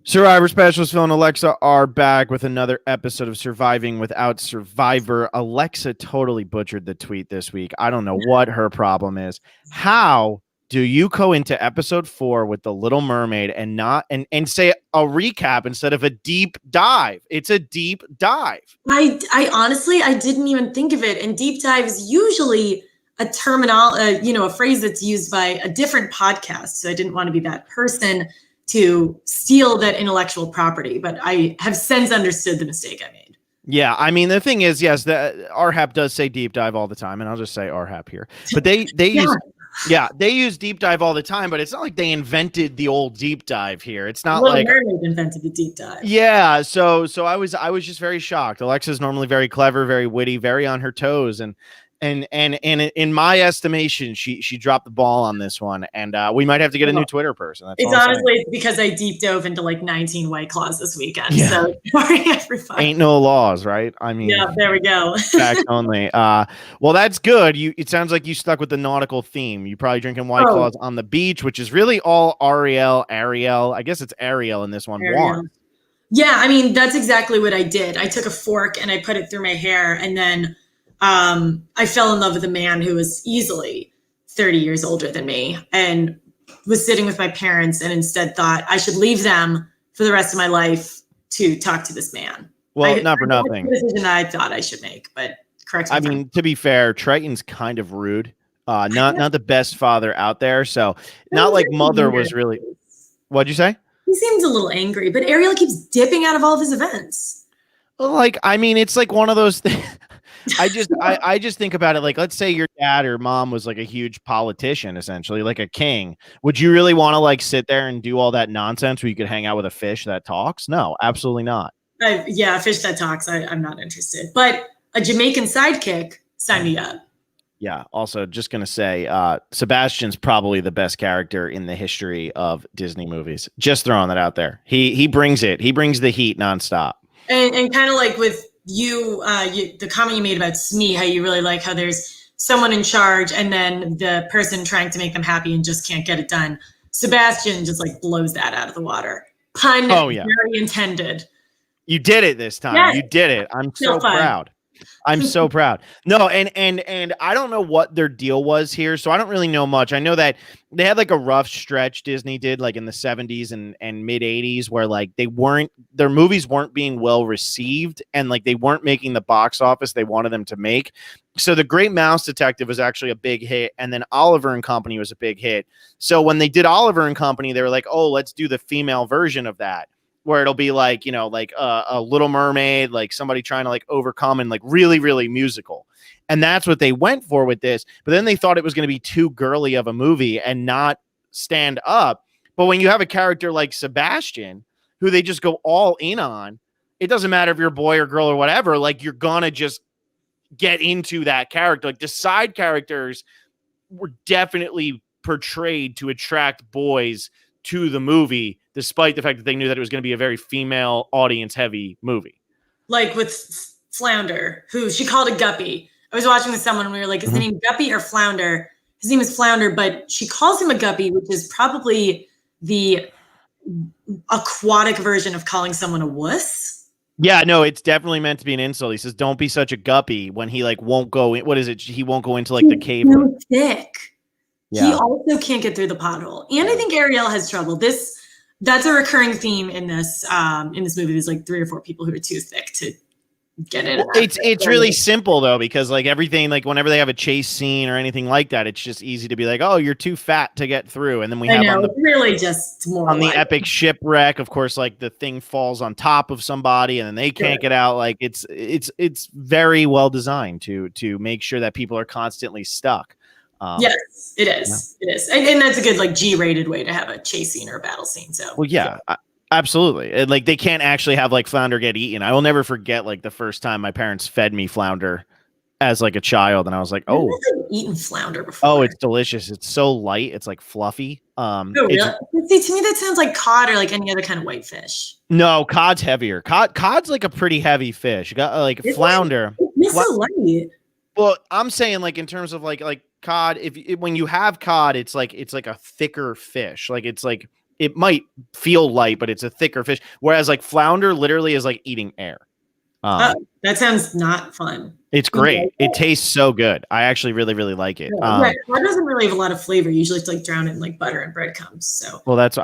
Survivor specialist Phil and Alexa are back with another episode of Surviving Without Survivor. Alexa totally butchered the tweet this week. I don't know what her problem is. How do you go into episode 4 with the Little Mermaid and not and say a recap instead of a deep dive? It's a deep dive. I honestly I didn't even think of it. And deep dive is usually a a phrase that's used by a different podcast. So I didn't want to be that person to steal that intellectual property, but I have since understood the mistake I made. Yeah, I mean, the thing is, yes, the RHAP does say deep dive all the time, and I'll just say RHAP here. But they use deep dive all the time, but it's not like they invented the old deep dive here. It's not Little like Mermaid invented the deep dive. Yeah, so I was just very shocked. Alexa's normally very clever, very witty, very on her toes, and in my estimation, she dropped the ball on this one, and we might have to get a new Twitter person. That's it's honestly because I deep dove into like 19 White Claws this weekend. Yeah. So sorry, everybody. Ain't no laws, right? I mean, yeah, there we go. Facts only. Well, that's good. It sounds like you stuck with the nautical theme. You probably drinking White Claws on the beach, which is really all Ariel. I guess it's Ariel in this one. Yeah, I mean that's exactly what I did. I took a fork and I put it through my hair, and then I fell in love with a man who was easily 30 years older than me and was sitting with my parents, and instead thought I should leave them for the rest of my life to talk to this man. Well, not for nothing. That's the decision I thought I should make, but correct me. I mean, to be fair, Triton's kind of rude. Not the best father out there. So not like Mother was really. What'd you say? He seems a little angry, but Ariel keeps dipping out of all of his events. Like, I mean, it's like one of those things. I just think about it like, let's say your dad or mom was like a huge politician, essentially like a king. Would you really want to like sit there and do all that nonsense where you could hang out with a fish that talks? No, absolutely not. Yeah, a fish that talks. I'm not interested. But a Jamaican sidekick, sign me up. Yeah. Also, just gonna say, Sebastian's probably the best character in the history of Disney movies. Just throwing that out there. He brings it. He brings the heat nonstop. And kind of like with the comment you made about Smee, how you really like how there's someone in charge and then the person trying to make them happy and just can't get it done. Sebastian just like blows that out of the water. Pun very intended. You did it this time. Yes. You did it. I'm so proud. I'm so proud. No, and I don't know what their deal was here, so I don't really know much. I know that they had like a rough stretch Disney did like in the 70s and mid 80s where like their movies weren't being well received and like they weren't making the box office they wanted them to make. So The Great Mouse Detective was actually a big hit, and then Oliver and Company was a big hit. So when they did Oliver and Company, they were like, "Oh, let's do the female version of that." Where it'll be like, you know, like a Little Mermaid, like somebody trying to like overcome and like really, really musical. And that's what they went for with this. But then they thought it was going to be too girly of a movie and not stand up. But when you have a character like Sebastian, who they just go all in on, it doesn't matter if you're a boy or girl or whatever, like you're going to just get into that character. Like the side characters were definitely portrayed to attract boys to the movie, despite the fact that they knew that it was going to be a very female audience heavy movie. Like with Flounder, who she called a guppy. I was watching with someone and we were like, is the name Guppy or Flounder? His name is Flounder, but she calls him a guppy, which is probably the aquatic version of calling someone a wuss. Yeah, no, it's definitely meant to be an insult. He says, don't be such a guppy when he like won't go in. What is it? He won't go into like the cave. So thick. Yeah. He also can't get through the pothole. And I think Ariel has trouble. That's a recurring theme in this movie. There's like 3 or 4 people who are too thick to get in. Well, it's really simple though, because like everything, like whenever they have a chase scene or anything like that, it's just easy to be like, oh, you're too fat to get through. And then we have really just more on the epic shipwreck, of course, like the thing falls on top of somebody and then they can't get out. Like it's very well designed to make sure that people are constantly stuck. Yes, it is. Yeah. It is. And that's a good like G-rated way to have a chase scene or a battle scene. So well, yeah. Absolutely. Like they can't actually have like flounder get eaten. I will never forget like the first time my parents fed me flounder as like a child, and I was like, "Oh, I've eaten flounder before." Oh, it's delicious. It's so light. It's like fluffy. See, to me that sounds like cod or like any other kind of white fish. No, cod's heavier. Cod's like a pretty heavy fish. You got like flounder. It's so light. Well, I'm saying like in terms of like cod. When you have cod, it's like a thicker fish. Like it's like it might feel light, but it's a thicker fish. Whereas like flounder literally is like eating air. That sounds not fun. It's great. It tastes so good. I actually really, really like it. Yeah, that doesn't really have a lot of flavor. Usually it's like drowned in like butter and breadcrumbs. So well, that's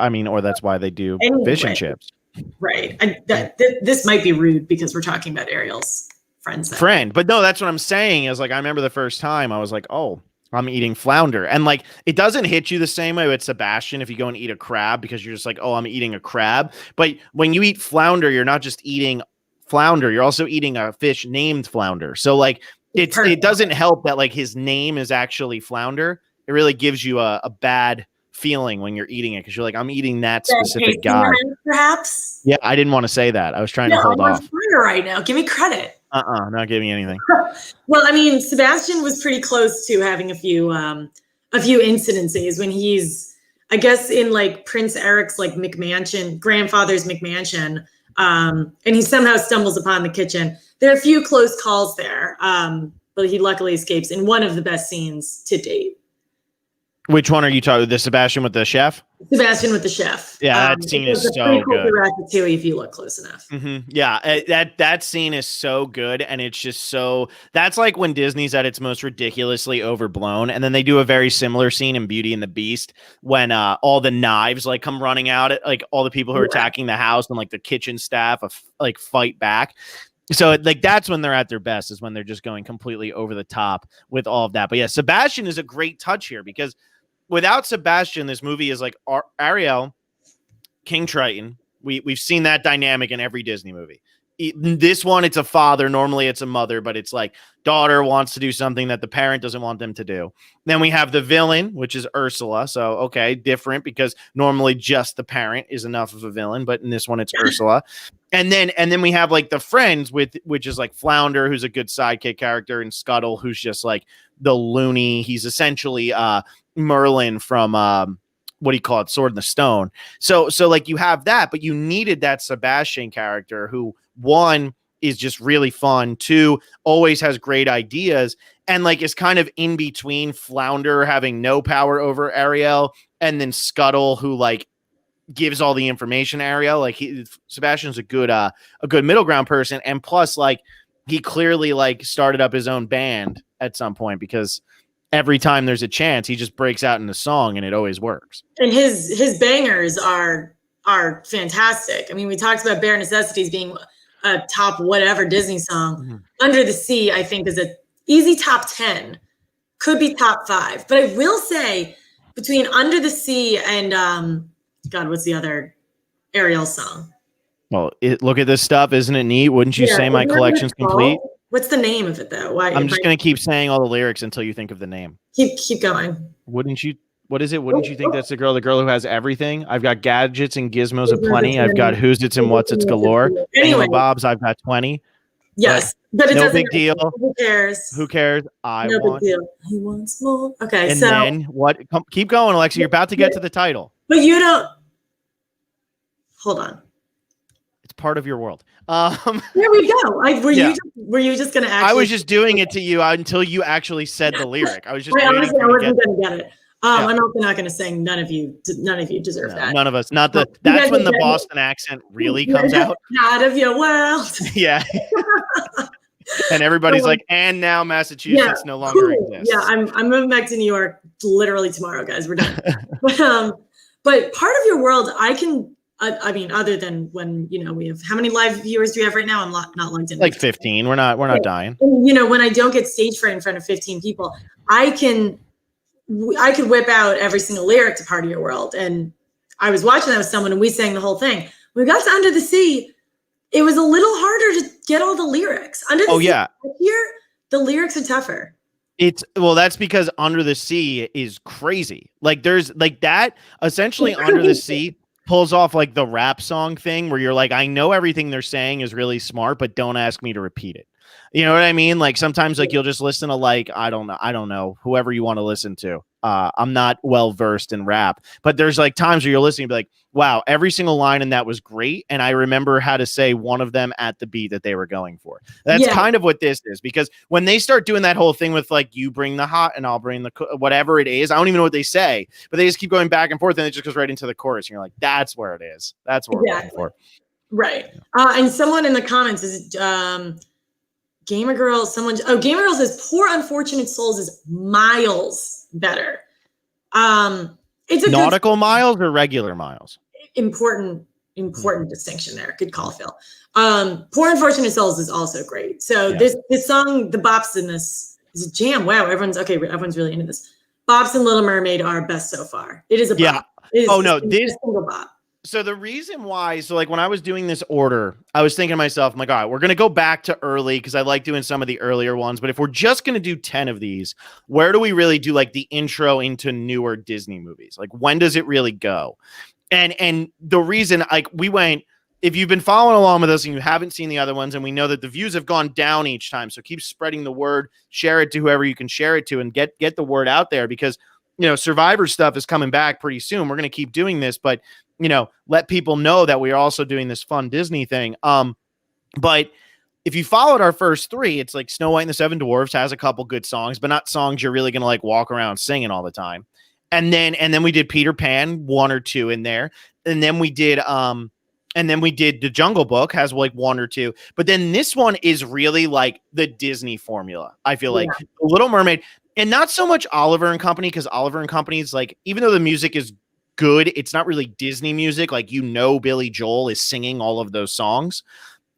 why they do fish and chips. Right. This might be rude because we're talking about Ariel's friend. But no, that's what I'm saying is like, I remember the first time I was like, oh, I'm eating flounder. And like, it doesn't hit you the same way with Sebastian if you go and eat a crab because you're just like, oh, I'm eating a crab. But when you eat flounder, you're not just eating flounder, you're also eating a fish named flounder. So like, it doesn't help that like his name is actually flounder. It really gives you a bad feeling when you're eating it because you're like, I'm eating that specific guy. Perhaps. Yeah, I didn't want to say that. I was trying to hold off. I'm on fire right now. Give me credit. Not giving anything. Well, I mean, Sebastian was pretty close to having a few incidences when he's, I guess, in like Prince Eric's like grandfather's McMansion, and he somehow stumbles upon the kitchen. There are a few close calls there, but he luckily escapes in one of the best scenes to date. Which one are you talking? The Sebastian with the chef? Sebastian with the chef. Yeah, that scene is so good. Ratatouille, if you look close enough. Mm-hmm. Yeah, that scene is so good, and it's just so. That's like when Disney's at its most ridiculously overblown, and then they do a very similar scene in Beauty and the Beast when all the knives like come running out at like all the people who are attacking the house and like the kitchen staff like fight back. So like that's when they're at their best, is when they're just going completely over the top with all of that. But yeah, Sebastian is a great touch here because without Sebastian, this movie is like Ariel, King Triton. We've seen that dynamic in every Disney movie. This one, it's a father. Normally it's a mother, but it's like daughter wants to do something that the parent doesn't want them to do. Then we have the villain, which is Ursula. So, okay, different because normally just the parent is enough of a villain, but in this one it's Ursula. And then we have like the friends which is like Flounder, who's a good sidekick character, and Scuttle, who's just like the loony. He's essentially Merlin from what do you call it? Sword in the Stone. So like you have that, but you needed that Sebastian character who, one, is just really fun, two, always has great ideas, and like is kind of in between Flounder having no power over Ariel and then Scuttle, who like gives all the information to Ariel. Like Sebastian's a good middle ground person, and plus like he clearly like started up his own band at some point because every time there's a chance, he just breaks out in a song and it always works. And his bangers are fantastic. I mean, we talked about Bare Necessities being a top whatever Disney song. Mm-hmm. Under the Sea, I think, is a easy top 10. Could be top 5. But I will say between Under the Sea and God, what's the other Ariel song? Well, look at this stuff. Isn't it neat? Wouldn't you say my collection's complete? What's the name of it, though? Why? I'm just going to keep saying all the lyrics until you think of the name. Keep going. Wouldn't you? What is it? Wouldn't you think that's the girl who has everything? I've got gadgets and gizmos aplenty. I've got who's it's and what's it's galore. Anyway, Bob's, I've got 20. Yes, but it no doesn't. Big deal. Who cares? Who cares? No big deal. He wants more. Okay, and then what? Keep going, Alexa. You're about to get to the title. But you don't. Hold on. It's part of your world. There we go. Were you just gonna? I was just doing it to you until you actually said the lyric. I was just. Honestly, I wasn't gonna get it. I'm also not gonna sing. None of you deserve that. None of us. Not the. That's when the Boston accent really comes out. Out of your world. Yeah. And everybody's like, and now Massachusetts no longer exists. Yeah, I'm moving back to New York literally tomorrow, guys. We're done. But part of your world, I can. I mean, other than when, we have, how many live viewers do we have right now? I'm not logged in. Like 15. We're not dying. And, when I don't get stage fright in front of 15 people, I could whip out every single lyric to Part of Your World. And I was watching that with someone and we sang the whole thing. When we got to Under the Sea, it was a little harder to get all the lyrics. Under the Sea, here, the lyrics are tougher. That's because Under the Sea is crazy. Like there's like that essentially Under the Sea pulls off like the rap song thing where you're like, I know everything they're saying is really smart, but don't ask me to repeat it. You know what I mean? Like sometimes like you'll just listen to like, I don't know, whoever you want to listen to. I'm not well versed in rap, but there's like times where you're listening and be like, wow, every single line in that was great. And I remember how to say one of them at the beat that they were going for. That's kind of what this is, because when they start doing that whole thing with like, you bring the hot and I'll bring the whatever it is, I don't even know what they say, but they just keep going back and forth and it just goes right into the chorus. And you're like, that's where it is. That's what we're looking for. Right. And someone in the comments is Gamer Girl. Gamer Girl says Poor Unfortunate Souls is miles better. It's a nautical miles or regular miles. Important distinction there. Good call, Phil. Poor Unfortunate Souls is also great. So this song, the bops in this is a jam. Wow, everyone's really into this. Bops and Little Mermaid are best so far. It is a bop. This single bop. So the reason why, like when I was doing this order, I was thinking to myself, I'm like, all right, we're going to go back to early because I like doing some of the earlier ones. But if we're just going to do 10 of these, where do we really do like the intro into newer Disney movies? Like when does it really go? And the reason, like we went, if you've been following along with us and you haven't seen the other ones, and we know that the views have gone down each time. So keep spreading the word, share it to whoever you can share it to, and get the word out there, because, you know, Survivor stuff is coming back pretty soon. We're going to keep doing this, but you know, let people know that we are also doing this fun Disney thing. But if you followed our first three, it's like Snow White and the Seven Dwarfs has a couple good songs, but not songs you're really going to like walk around singing all the time. And then we did Peter Pan, one or two in there. And then we did The Jungle Book, has like one or two. But then this one is really like the Disney formula. I feel like Little Mermaid, and not so much Oliver and Company, because Oliver and Company is like, even though the music is good, it's not really Disney music. Like, you know, Billy Joel is singing all of those songs.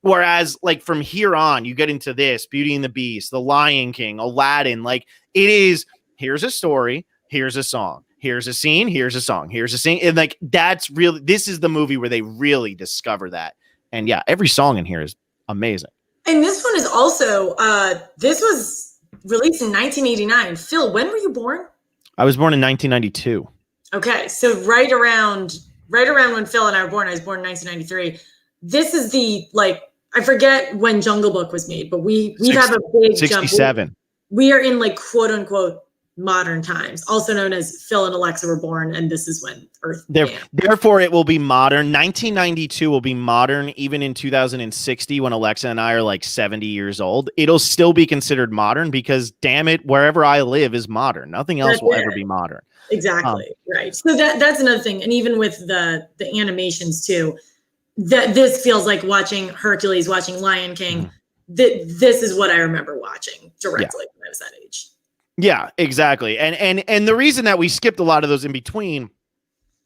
Whereas like from here on, you get into this, Beauty and the Beast, The Lion King, Aladdin, like it is, here's a story, here's a song, here's a scene, here's a song, here's a scene. And like, that's really, this is the movie where they really discover that. And yeah, every song in here is amazing. And this one is also, this was released in 1989. Phil, when were you born? I was born in 1992. Okay, so right around when Phil and I were born, I was born in 1993. This is the, like, I forget when Jungle Book was made, but we have a big 67. Jump. We are in like quote unquote modern times, also known as Phil and Alexa were born, and this is when Earth began. Therefore, it will be modern. 1992 will be modern, even in 2060 when Alexa and I are like 70 years old. It'll still be considered modern because, damn it, wherever I live is modern. Nothing else will ever be modern. Exactly. Right. So that's another thing. And even with the animations too, that this feels like watching Hercules, watching Lion King. Mm-hmm. This is what I remember watching directly when I was that age. Yeah, exactly. And the reason that we skipped a lot of those in between,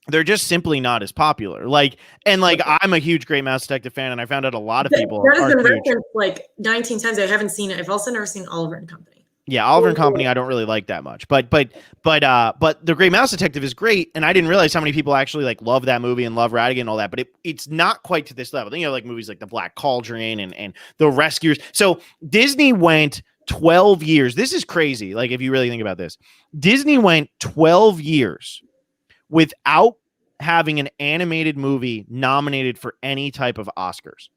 they're just simply not as popular. Like I'm a huge Great Mouse Detective fan, and I found out a lot of people that has been referenced like 19 times. I haven't seen it. I've also never seen Oliver and Company. Yeah, Oliver and Company I don't really like that much. But The Great Mouse Detective is great, and I didn't realize how many people actually like love that movie and love Radigan and all that, but it's not quite to this level. Then you have like movies like The Black Cauldron and The Rescuers. So Disney went 12 years. This is crazy. Like, if you really think about this, Disney went 12 years without having an animated movie nominated for any type of Oscars.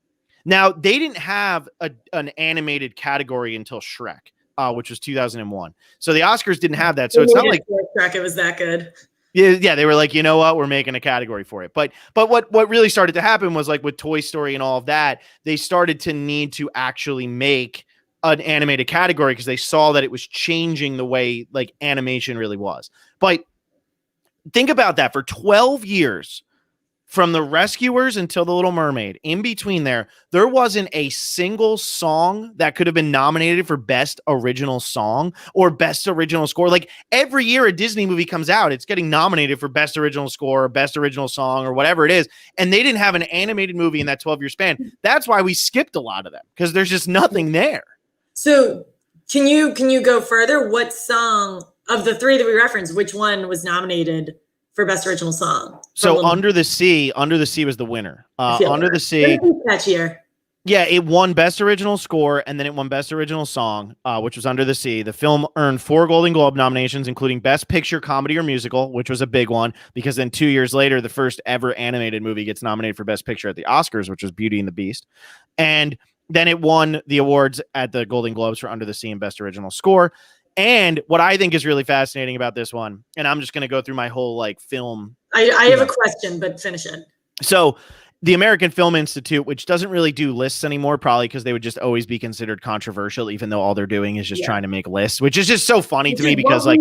Now, they didn't have an animated category until Shrek, which was 2001. So the Oscars didn't have that. So it's not like Shrek, it was that good. Yeah, they were like, you know what, we're making a category for it. But what really started to happen was like with Toy Story and all of that, they started to need to actually make an animated category because they saw that it was changing the way like animation really was. But think about that. For 12 years, from The Rescuers until The Little Mermaid, in between there wasn't a single song that could have been nominated for Best Original Song or Best Original Score. Like, every year a Disney movie comes out, it's getting nominated for Best Original Score or Best Original Song or whatever it is. And they didn't have an animated movie in that 12-year span. That's why we skipped a lot of them, because there's just nothing there. So can you go further? What song of the three that we referenced, which one was nominated for Best Original Song? So Under the Sea was the winner. Under the Sea. That year. Yeah, it won Best Original Score, and then it won Best Original Song, which was Under the Sea. The film earned 4 Golden Globe nominations, including Best Picture, Comedy, or Musical, which was a big one, because then 2 years later, the first ever animated movie gets nominated for Best Picture at the Oscars, which was Beauty and the Beast. And Then it won the awards at the Golden Globes for Under the Sea and Best Original Score. And what I think is really fascinating about this one, and I'm just going to go through my whole like film. I have a question, but finish it. So the American Film Institute, which doesn't really do lists anymore, probably because they would just always be considered controversial, even though all they're doing is just trying to make lists, which is just so funny to me because like,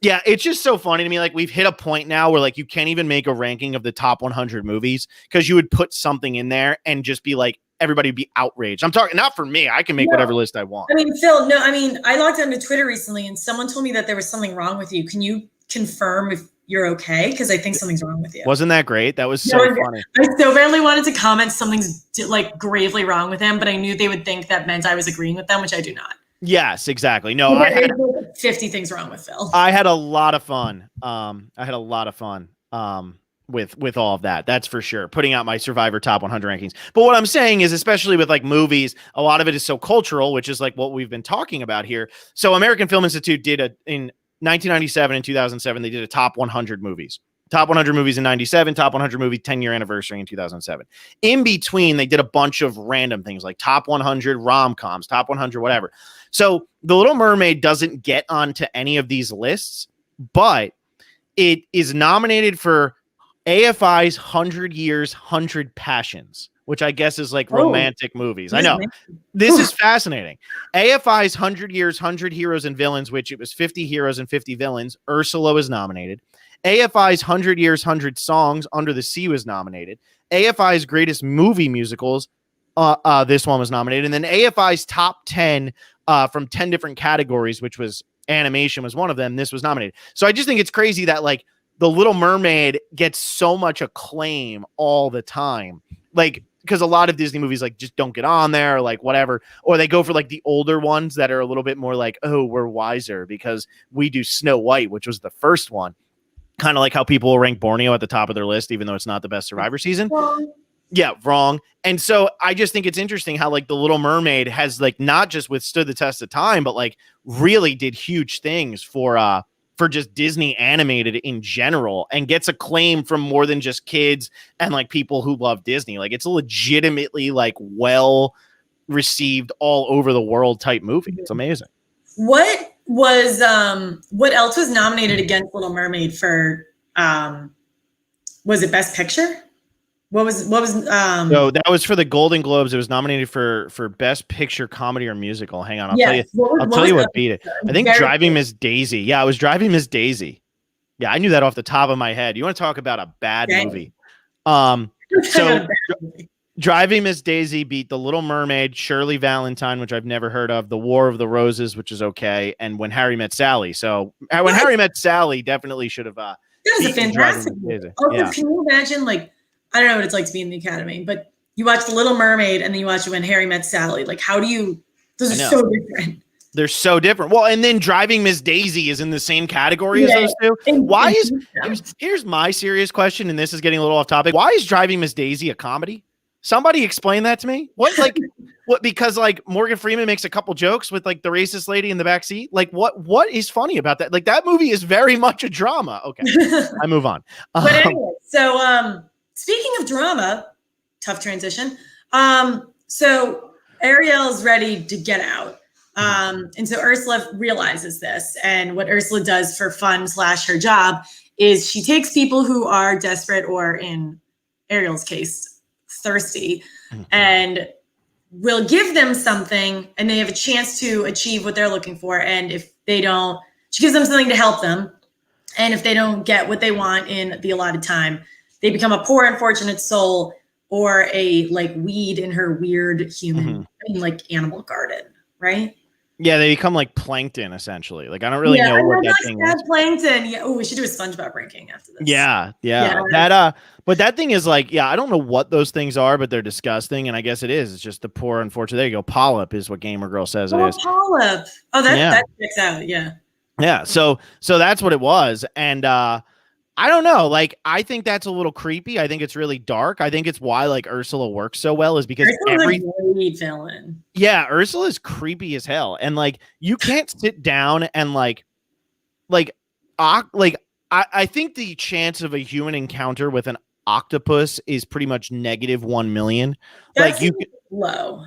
yeah, it's just so funny to me. Like we've hit a point now where like you can't even make a ranking of the top 100 movies because you would put something in there and just be like, everybody would be outraged. I'm talking not for me. I can make whatever list I want. I mean, Phil, no, I mean, I logged onto Twitter recently and someone told me that there was something wrong with you. Can you confirm if you're okay? Because I think something's wrong with you. Wasn't that great? That was so funny. I so badly wanted to comment something's like gravely wrong with him, but I knew they would think that meant I was agreeing with them, which I do not. Yes, exactly. No, I had 50 things wrong with Phil. I had a lot of fun. With all of that. That's for sure. Putting out my Survivor top 100 rankings. But what I'm saying is, especially with like movies, a lot of it is so cultural, which is like what we've been talking about here. So American Film Institute did in 1997 and 2007, they did a top 100 movies. Top 100 movies in 97, top 100 movie 10-year anniversary in 2007. In between, they did a bunch of random things like top 100 rom-coms, top 100 whatever. So The Little Mermaid doesn't get onto any of these lists, but it is nominated for AFI's 100 Years, 100 Passions, which I guess is like romantic movies. I know. This is fascinating. AFI's 100 Years, 100 Heroes and Villains, which it was 50 heroes and 50 villains. Ursula was nominated. AFI's 100 Years, 100 Songs, Under the Sea was nominated. AFI's Greatest Movie Musicals, this one was nominated. And then AFI's Top 10 from 10 different categories, which was animation was one of them. This was nominated. So I just think it's crazy that like The Little Mermaid gets so much acclaim all the time. Like, because a lot of Disney movies like just don't get on there or like whatever, or they go for like the older ones that are a little bit more like, oh, we're wiser because we do Snow White, which was the first one. Kind of like how people will rank Borneo at the top of their list, even though it's not the best Survivor season. Yeah, wrong. And so I just think it's interesting how like The Little Mermaid has like not just withstood the test of time, but like really did huge things for just Disney animated in general and gets acclaim from more than just kids and like people who love Disney. Like it's a legitimately like well received all over the world type movie. It's amazing. What else was nominated against Little Mermaid for, was it Best Picture? So that was for the Golden Globes. It was nominated for Best Picture Comedy or Musical. Hang on, I'll tell you what beat it. I think Driving Miss Daisy. Yeah, it was Driving Miss Daisy. Yeah, I knew that off the top of my head. You want to talk about a bad movie? So Driving Miss Daisy beat The Little Mermaid, Shirley Valentine, which I've never heard of, The War of the Roses, which is okay, and When Harry Met Sally. So When Harry Met Sally definitely should have. That was a fantastic movie. Also, can you imagine like? I don't know what it's like to be in the Academy, but you watch The Little Mermaid and then you watch When Harry Met Sally. Like, how do you? Those are so different. They're so different. Well, and then Driving Miss Daisy is in the same category as those two. Why here's my serious question, and this is getting a little off topic. Why is Driving Miss Daisy a comedy? Somebody explain that to me. What? Because like Morgan Freeman makes a couple jokes with like the racist lady in the back seat. Like what is funny about that? Like that movie is very much a drama. Okay, I move on. But anyway, so speaking of drama, tough transition. So Ariel's ready to get out. And so Ursula realizes this. And what Ursula does for fun / her job is she takes people who are desperate or in Ariel's case, thirsty, and will give them something and they have a chance to achieve what they're looking for. And if they don't, she gives them something to help them. And if they don't get what they want in the allotted time, they become a poor, unfortunate soul or a like weed in her weird human, like animal garden, right? Yeah, they become like plankton essentially. Like I don't really know what that thing is. Plankton. Yeah. Oh, we should do a SpongeBob ranking after this. Yeah. But that thing is like, I don't know what those things are, but they're disgusting. And I guess it is. It's just the poor, unfortunate. There you go. Polyp is what Gamer Girl says it is. Polyp. Oh, that checks out. Yeah. Yeah. So that's what it was. And I don't know. Like, I think that's a little creepy. I think it's really dark. I think it's why like Ursula works so well is because villain. Yeah, Ursula is creepy as hell, and like you can't sit down and I think the chance of a human encounter with an octopus is pretty much -1 million. That's like low.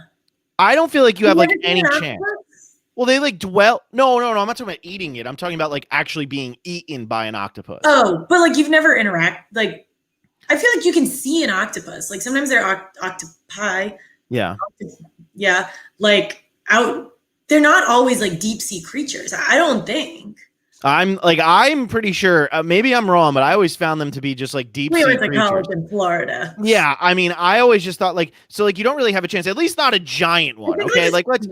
I don't feel like you have You like ever seen any an chance. octopus? Well, they like dwell. No. I'm not talking about eating it. I'm talking about like actually being eaten by an octopus. Oh, but like you've never interact like I feel like you can see an octopus. Like sometimes they're octopi. Yeah. Yeah, like out. They're not always like deep sea creatures. I don't think. I'm pretty sure. Maybe I'm wrong, but I always found them to be just like deep We sea went to creatures. college in Florida. Yeah, I mean, I always just thought like so like you don't really have a chance. At least not a giant one. Okay, like let's.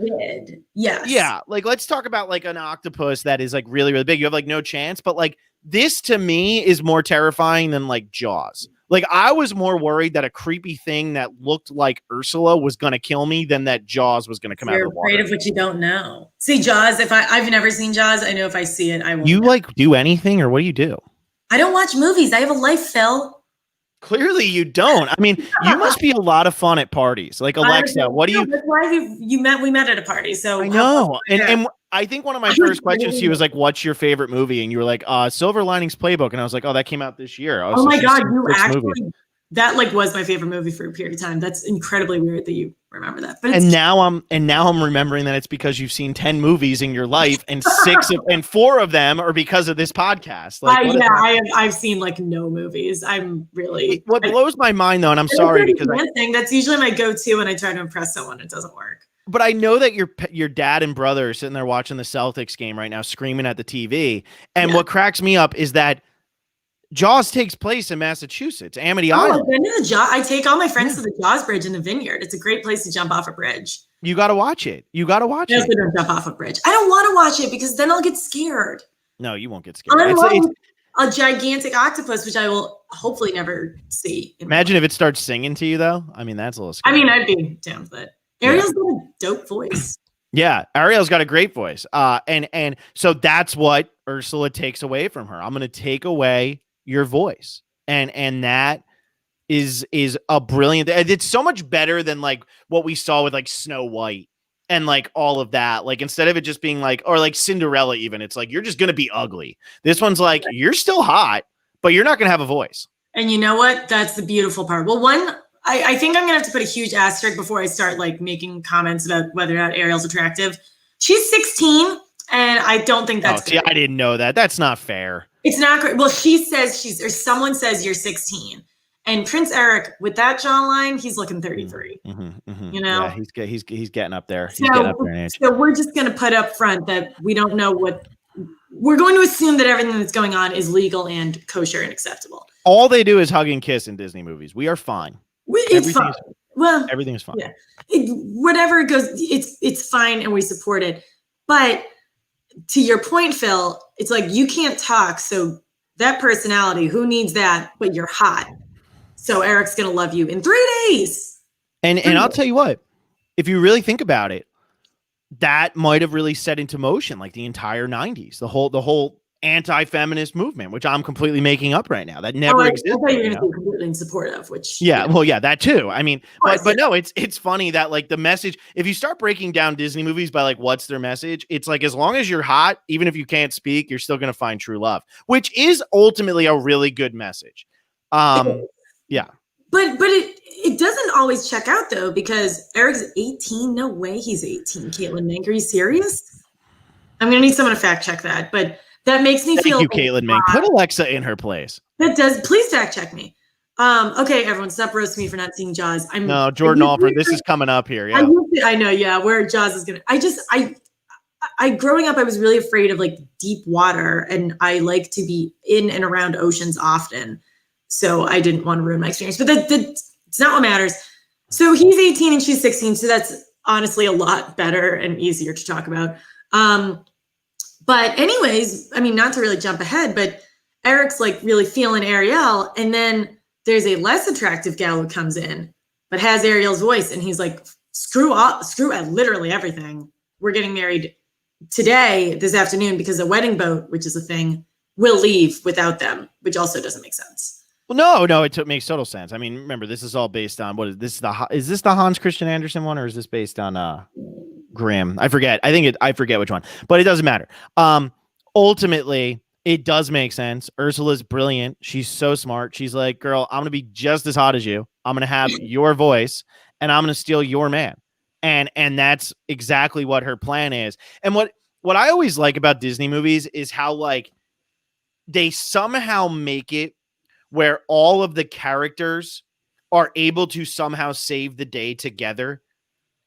Yes. Yeah, like let's talk about like an octopus that is like really really big. You have like no chance, but like this to me is more terrifying than like Jaws. Like I was more worried that a creepy thing that looked like Ursula was gonna kill me than that Jaws was gonna come out of the water. You're afraid of what you don't know. See, Jaws. I've never seen Jaws, I know if I see it, I will. You like do anything or what do you do? I don't watch movies. I have a life, Phil. Clearly you don't. I mean, you must be a lot of fun at parties. Like Alexa, what do you? That's why we met at a party. So I know, and I think one of my first questions to you was like, "What's your favorite movie?" And you were like, "Silver Linings Playbook," and I was like, "Oh, that came out this year." Oh my god, you actually that like was my favorite movie for a period of time. That's incredibly weird that you remember that. But now I'm remembering that it's because you've seen 10 movies in your life, and 4 of them are because of this podcast. Like, I've seen like no movies. I'm really what blows my mind though, and I'm sorry because that's usually my go-to when I try to impress someone. It doesn't work. But I know that your dad and brother are sitting there watching the Celtics game right now, screaming at the TV. And what cracks me up is that Jaws takes place in Massachusetts, Amity Island. I've been to the Jaws. I take all my friends to the Jaws Bridge in the Vineyard. It's a great place to jump off a bridge. You got to watch it. I also don't jump off a bridge. I don't want to watch it because then I'll get scared. No, you won't get scared. It's a gigantic octopus, which I will hopefully never see. Imagine if it starts singing to you, though. I mean, that's a little scary. I mean, I'd be down with it. Ariel's got a dope voice. Yeah, Ariel's got a great voice. And so that's what Ursula takes away from her. I'm going to take away your voice. And that is a brilliant. It's so much better than like what we saw with like Snow White and like all of that. Like instead of it just being like, or like Cinderella, even it's like, you're just going to be ugly. This one's like, you're still hot, but you're not going to have a voice. And you know what? That's the beautiful part. Well, I think I'm going to have to put a huge asterisk before I start like making comments about whether or not Ariel's attractive. She's 16 and I don't think that's I didn't know that. That's not fair. It's not great. Well, she says someone says you're 16. And Prince Eric, with that jawline, he's looking 33. You know? Yeah, he's getting up there. He's getting up there in age. So we're just going to put up front that we don't know we're going to assume that everything that's going on is legal and kosher and acceptable. All they do is hug and kiss in Disney movies. We are fine. It's fine. Well, everything's fine. Yeah. Whatever it goes, it's fine and we support it. But to your point, Phil, it's like you can't talk. So that personality, who needs that? But you're hot. So Eric's going to love you in 3 days. And I'll tell you what, if you really think about it, that might have really set into motion like the entire 90s, the whole anti-feminist movement, which I'm completely making up right now. That never existed. I thought you were going to be completely in support of, which that too. I mean, but no, it's funny that like the message, if you start breaking down Disney movies by like what's their message, it's like as long as you're hot, even if you can't speak, you're still going to find true love, which is ultimately a really good message. Yeah. But it doesn't always check out though, because Eric's 18. No way he's 18. Caitlin Mink, are you serious? I'm going to need someone to fact check that, but that makes me feel. Thank you, Caitlin Mink. Put Alexa in her place. That does. Please fact check me. Okay, everyone, stop roasting me for not seeing Jaws. No, Jordan Alford. This is coming up here. Yeah. I know. Yeah, where Jaws is gonna. I growing up, I was really afraid of like deep water, and I like to be in and around oceans often. So I didn't want to ruin my experience, but it's not what matters. So he's 18 and she's 16. So that's honestly a lot better and easier to talk about. But anyways, I mean, not to really jump ahead, but Eric's like really feeling Ariel. And then there's a less attractive gal who comes in, but has Ariel's voice. And he's like, screw at literally everything. We're getting married today, this afternoon, because the wedding boat, which is a thing, will leave without them, which also doesn't make sense. Well, no, it makes total sense. I mean, remember, this is all based on what is this? Is this the Hans Christian Andersen one, or is this based on Grimm? I forget. I forget which one, but it doesn't matter. Ultimately, it does make sense. Ursula's brilliant. She's so smart. She's like, girl, I'm gonna be just as hot as you. I'm gonna have your voice, and I'm gonna steal your man. and that's exactly what her plan is. And what I always like about Disney movies is how like they somehow make it where all of the characters are able to somehow save the day together,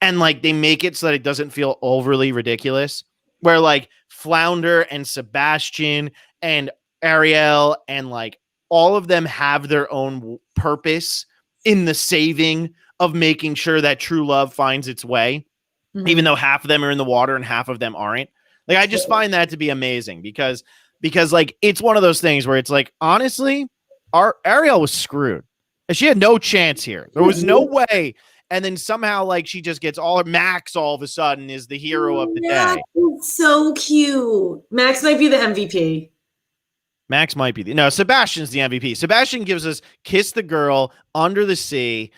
and like they make it so that it doesn't feel overly ridiculous, where like Flounder and Sebastian and Ariel and like all of them have their own purpose in the saving of making sure that true love finds its way, even though half of them are in the water and half of them aren't. Like, I just find that to be amazing because like it's one of those things where it's like, honestly, our Ariel was screwed. She had no chance here. There was no way. And then somehow, like, she just gets Max all of a sudden is the hero of the day. So cute. Max might be the MVP. Max might be no, Sebastian's the MVP. Sebastian gives us Kiss the Girl, Under the Sea.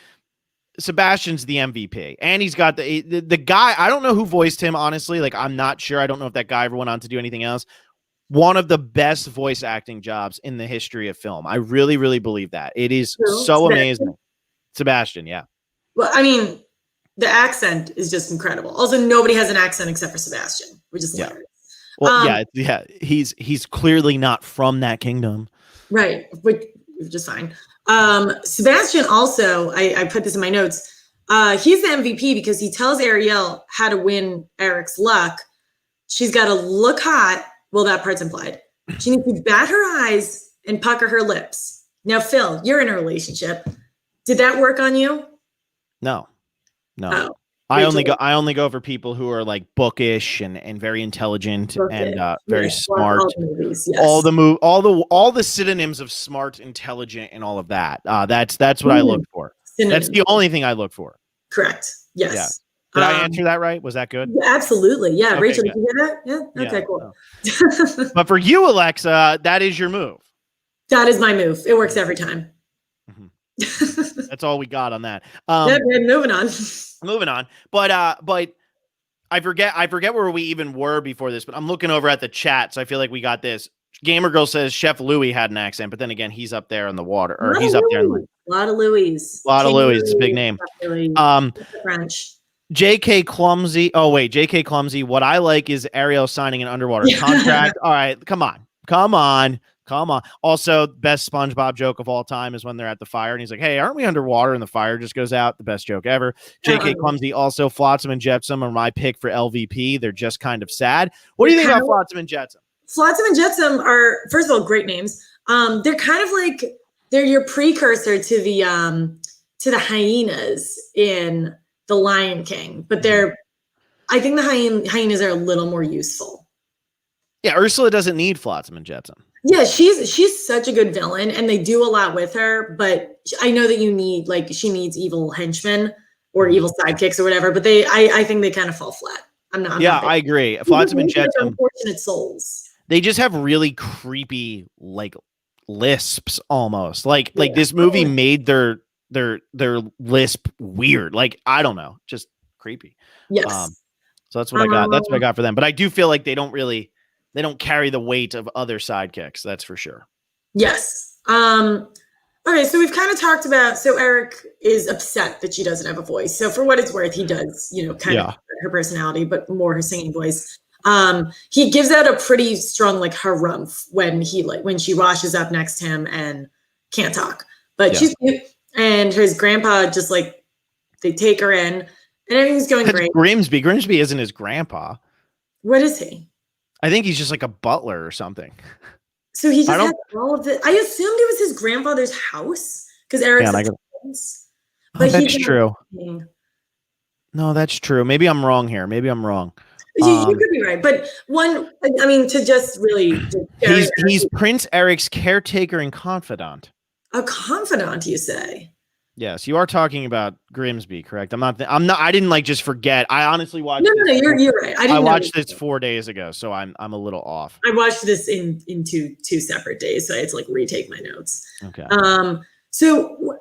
Sebastian's the MVP. And he's got the guy. I don't know who voiced him, honestly. Like, I'm not sure. I don't know if that guy ever went on to do anything else. One of the best voice acting jobs in the history of film. I really, really believe that. It is so amazing. Sebastian, yeah. Well, I mean, the accent is just incredible. Also, nobody has an accent except for Sebastian, which is hilarious. Well, yeah. He's clearly not from that kingdom. Right, which is just fine. Sebastian also, I put this in my notes, he's the MVP because he tells Ariel how to win Eric's luck. She's got to look hot. Well, that part's implied. She needs to bat her eyes and pucker her lips. Now, Phil, you're in a relationship. Did that work on you? No. Oh. I only go for people who are like bookish and very intelligent and very smart. All the synonyms of smart, intelligent, and all of that. That's what I look for. Synonyms. That's the only thing I look for. Correct. Yes. Yeah. Did I answer that right? Was that good? Yeah, absolutely. Yeah. Okay, Rachel, did you hear that? Yeah. Okay, cool. No. But for you, Alexa, that is your move. That is my move. It works every time. Mm-hmm. That's all we got on that. Moving on. Moving on. But I forget where we even were before this, but I'm looking over at the chat, so I feel like we got this. Gamer Girl says Chef Louis had an accent, but then again, he's up there in the water, or he's up there in the a lot of Louis. A lot of Louis. It's a big name. French. JK Clumsy. Oh, wait. JK Clumsy. What I like is Ariel signing an underwater contract. All right. Come on. Also, best SpongeBob joke of all time is when they're at the fire and he's like, hey, aren't we underwater? And the fire just goes out. The best joke ever. JK Clumsy. Also, Flotsam and Jetsam are my pick for LVP. They're just kind of sad. What do you think about Flotsam and Jetsam? Flotsam and Jetsam are, first of all, great names. They're kind of like, they're your precursor to the hyenas in The Lion King, but I think the hyenas are a little more useful. Yeah, Ursula doesn't need Flotsam and Jetsam. Yeah, she's such a good villain, and they do a lot with her. But I know that she needs evil henchmen or evil sidekicks or whatever. But I think they kind of fall flat. I agree. Flotsam and Jetsam, unfortunate souls. They just have really creepy like lisps almost. Like this movie made their lisp weird. Like, I don't know, just creepy. Yes. So that's what I got. That's what I got for them. But I do feel like they don't carry the weight of other sidekicks. That's for sure. Yes. Okay. So we've kind of talked about, so Eric is upset that she doesn't have a voice. So for what it's worth, he does, kind of her personality, but more her singing voice. He gives out a pretty strong, like, harumph when she washes up next to him and can't talk, but she's cute. And his grandpa just they take her in and everything's going great. Grimsby isn't his grandpa. What is he? I think he's just like a butler or something. So he just had all of it. I assumed it was his grandfather's house because Eric's but that's true. No, that's true. Maybe I'm wrong here. You could be right. But to just really... He's Prince Eric's caretaker and confidant. A confidant, you say? Yes, you are talking about Grimsby, correct? I didn't just forget. I honestly watched. No, you're right. I watched this 4 days ago, so I'm a little off. I watched this in two separate days, so I had to retake my notes. Okay. So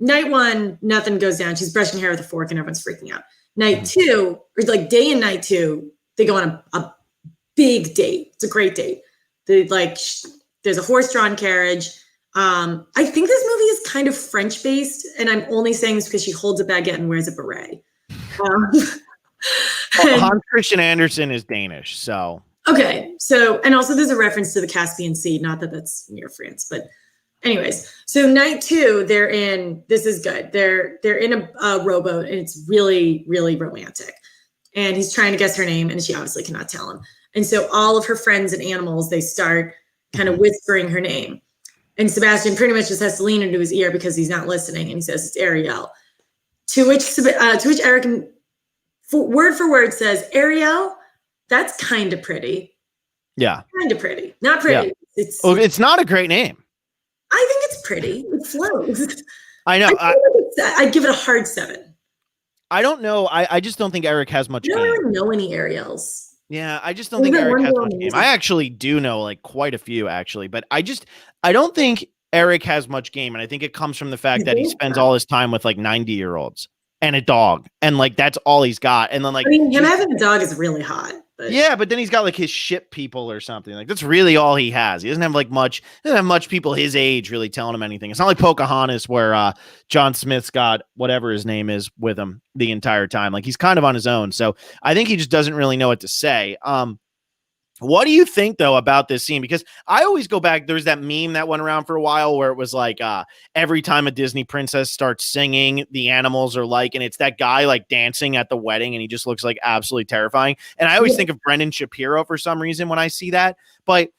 night one, nothing goes down. She's brushing hair with a fork, and everyone's freaking out. Night two, or day and night two, they go on a big date. It's a great date. There's a horse-drawn carriage. I think this movie is kind of French based, and I'm only saying this because she holds a baguette and wears a beret. Hans Christian Andersen is Danish, so. Okay, so, and also there's a reference to the Caspian Sea, not that that's near France, but anyways, so night 2, they're in, this is good, they're in a rowboat, and it's really, really romantic. And he's trying to guess her name, and she obviously cannot tell him. And so all of her friends and animals, they start kind of whispering her name. And Sebastian pretty much just has to lean into his ear because he's not listening, and he says, it's Ariel. To which Eric, word for word, says, Ariel, that's kind of pretty. Yeah. Kind of pretty. Not pretty. Yeah. It's not a great name. I think it's pretty. It flows. I know. I'd give it a hard 7. I don't know. I just don't think Eric has much game. I don't really know any Ariels. Yeah, I just don't think Eric has much game. I actually do know like quite a few, actually. But I don't think Eric has much game. And I think it comes from the fact that he spends all his time with like 90-year-olds and a dog. And like that's all he's got. And then like, I mean, him having a dog is really hot. But. Yeah, but then he's got like his ship people or something. Like that's really all he has. He doesn't have like much. He doesn't have much people his age really telling him anything. It's not like Pocahontas where John Smith's got whatever his name is with him the entire time. Like he's kind of on his own. So I think he just doesn't really know what to say. What do you think though about this scene? Because I always go back. There's that meme that went around for a while where it was like every time a Disney princess starts singing, the animals are like, and it's that guy like dancing at the wedding, and he just looks like absolutely terrifying. And I always think of Brendan Shapiro for some reason when I see that. But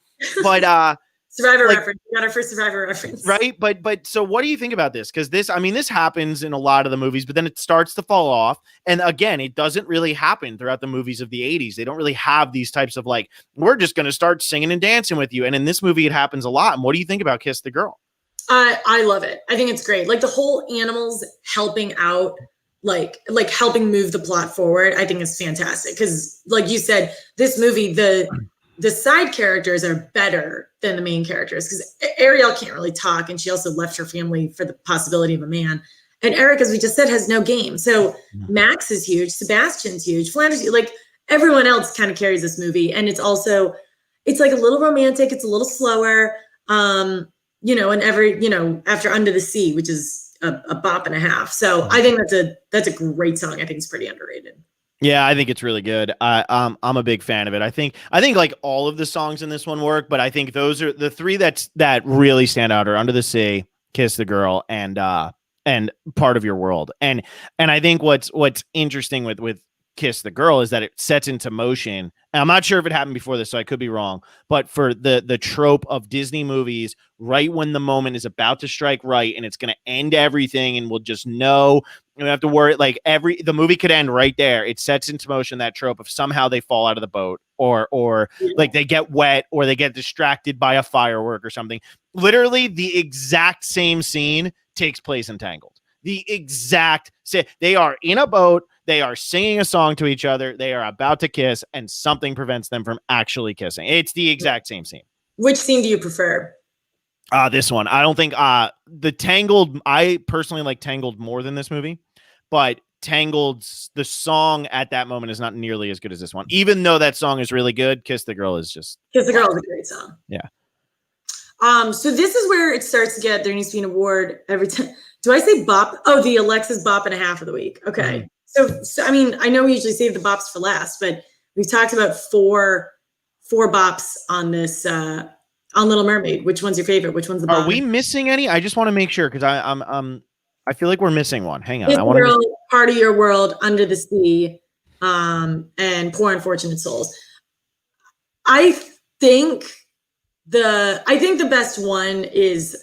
Survivor reference. We got our first Survivor reference. Right. But so what do you think about this? Because this happens in a lot of the movies, but then it starts to fall off. And again, it doesn't really happen throughout the movies of the 80s. They don't really have these types of like, we're just going to start singing and dancing with you. And in this movie, it happens a lot. And what do you think about Kiss the Girl? I love it. I think it's great. Like the whole animals helping out, like helping move the plot forward, I think is fantastic. Because like you said, this movie, the side characters are better than the main characters because Ariel can't really talk, and she also left her family for the possibility of a man. And Eric, as we just said, has no game. So Max is huge, Sebastian's huge, Flanders, like everyone else kind of carries this movie. And it's like a little romantic, it's a little slower, and after Under the Sea, which is a bop and a half. So I think that's a great song. I think it's pretty underrated. Yeah, I think it's really good. I'm a big fan of it. I think like all of the songs in this one work, but I think those are the 3 that really stand out are Under the Sea, Kiss the Girl, and Part of Your World. And I think what's interesting with Kiss the Girl is that it sets into motion. And I'm not sure if it happened before this, so I could be wrong. But for the trope of Disney movies, right when the moment is about to strike right and it's going to end everything, and we'll just know. You don't have to worry. Like the movie could end right there. It sets into motion that trope of somehow they fall out of the boat, or like they get wet, or they get distracted by a firework or something. Literally, the exact same scene takes place in Tangled. The exact same. They are in a boat. They are singing a song to each other. They are about to kiss, and something prevents them from actually kissing. It's the exact same scene. Which scene do you prefer? This one. I don't think the Tangled. I personally like Tangled more than this movie, but Tangled's the song at that moment is not nearly as good as this one. Even though that song is really good, Kiss the Girl is just. Kiss the Girl is a great song. Yeah. So this is where it starts to get. There needs to be an award every time. Do I say bop? Oh, the Alexa's bop and a half of the week. Okay. So I mean, I know we usually save the bops for last, but we've talked about four bops on this on Little Mermaid. Which one's your favorite? Which one's the bottom? Are we missing any? I just want to make sure because I feel like we're missing one. Hang on. I want to Part of Your World, Under the Sea, and Poor Unfortunate Souls. I think the best one is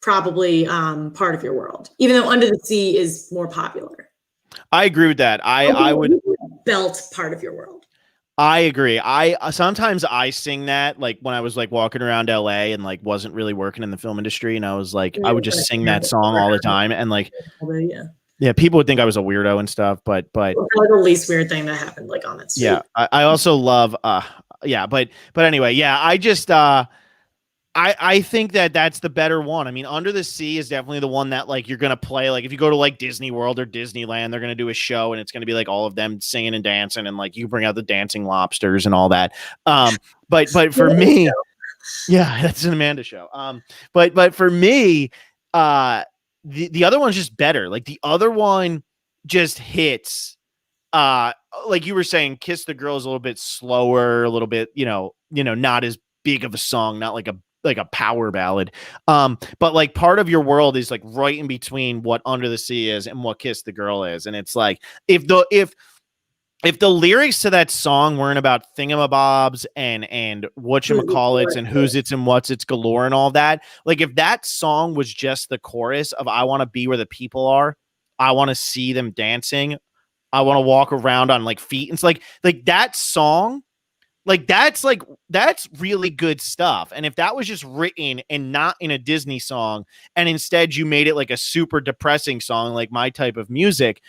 probably Part of Your World, even though Under the Sea is more popular. I agree with that. I would belt Part of Your World. I agree. Sometimes I sing that like when I was like walking around LA and like wasn't really working in the film industry, and I was like I would just sing that song all the time, and like yeah, people would think I was a weirdo and stuff, but probably the least weird thing that happened like on that street. Yeah, I also love but anyway, yeah, I just I think that's the better one. I mean, Under the Sea is definitely the one that like you're gonna play. Like if you go to like Disney World or Disneyland, they're gonna do a show and it's gonna be like all of them singing and dancing, and like you bring out the dancing lobsters and all that. But for me, yeah, that's an Amanda show. But for me, the other one's just better. Like the other one just hits like you were saying, Kiss the Girl is a little bit slower, a little bit, not as big of a song, not like a power ballad. But like Part of Your World is like right in between what Under the Sea is and what Kiss the Girl is. And it's like, if the lyrics to that song weren't about thingamabobs and whatchamacallits and who's it's and what's it's galore and all that, like if that song was just the chorus of I want to be where the people are, I want to see them dancing, I want to walk around on like feet, and it's like that song, that's really good stuff. And if that was just written and not in a Disney song, and instead you made it like a super depressing song, like my type of music,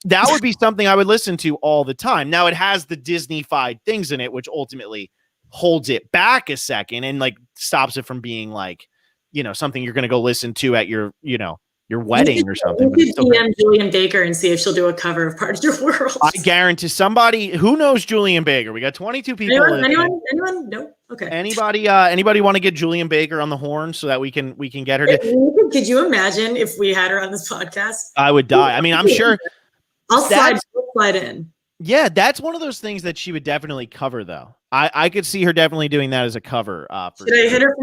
that would be something I would listen to all the time. Now it has the Disney-fied things in it, which ultimately holds it back a second and like stops it from being like, something you're going to go listen to at your wedding or something. You could DM Julian Baker and see if she'll do a cover of Part of Your World. I guarantee somebody who knows Julian Baker. We got 22 people. Anyone? No. Okay. Anybody want to get Julian Baker on the horn so that we can get her to? Could you imagine if we had her on this podcast? I would die. I mean, I'm sure. I'll slide in. Yeah, that's one of those things that she would definitely cover, though. I could see her definitely doing that as a cover. Should I hit her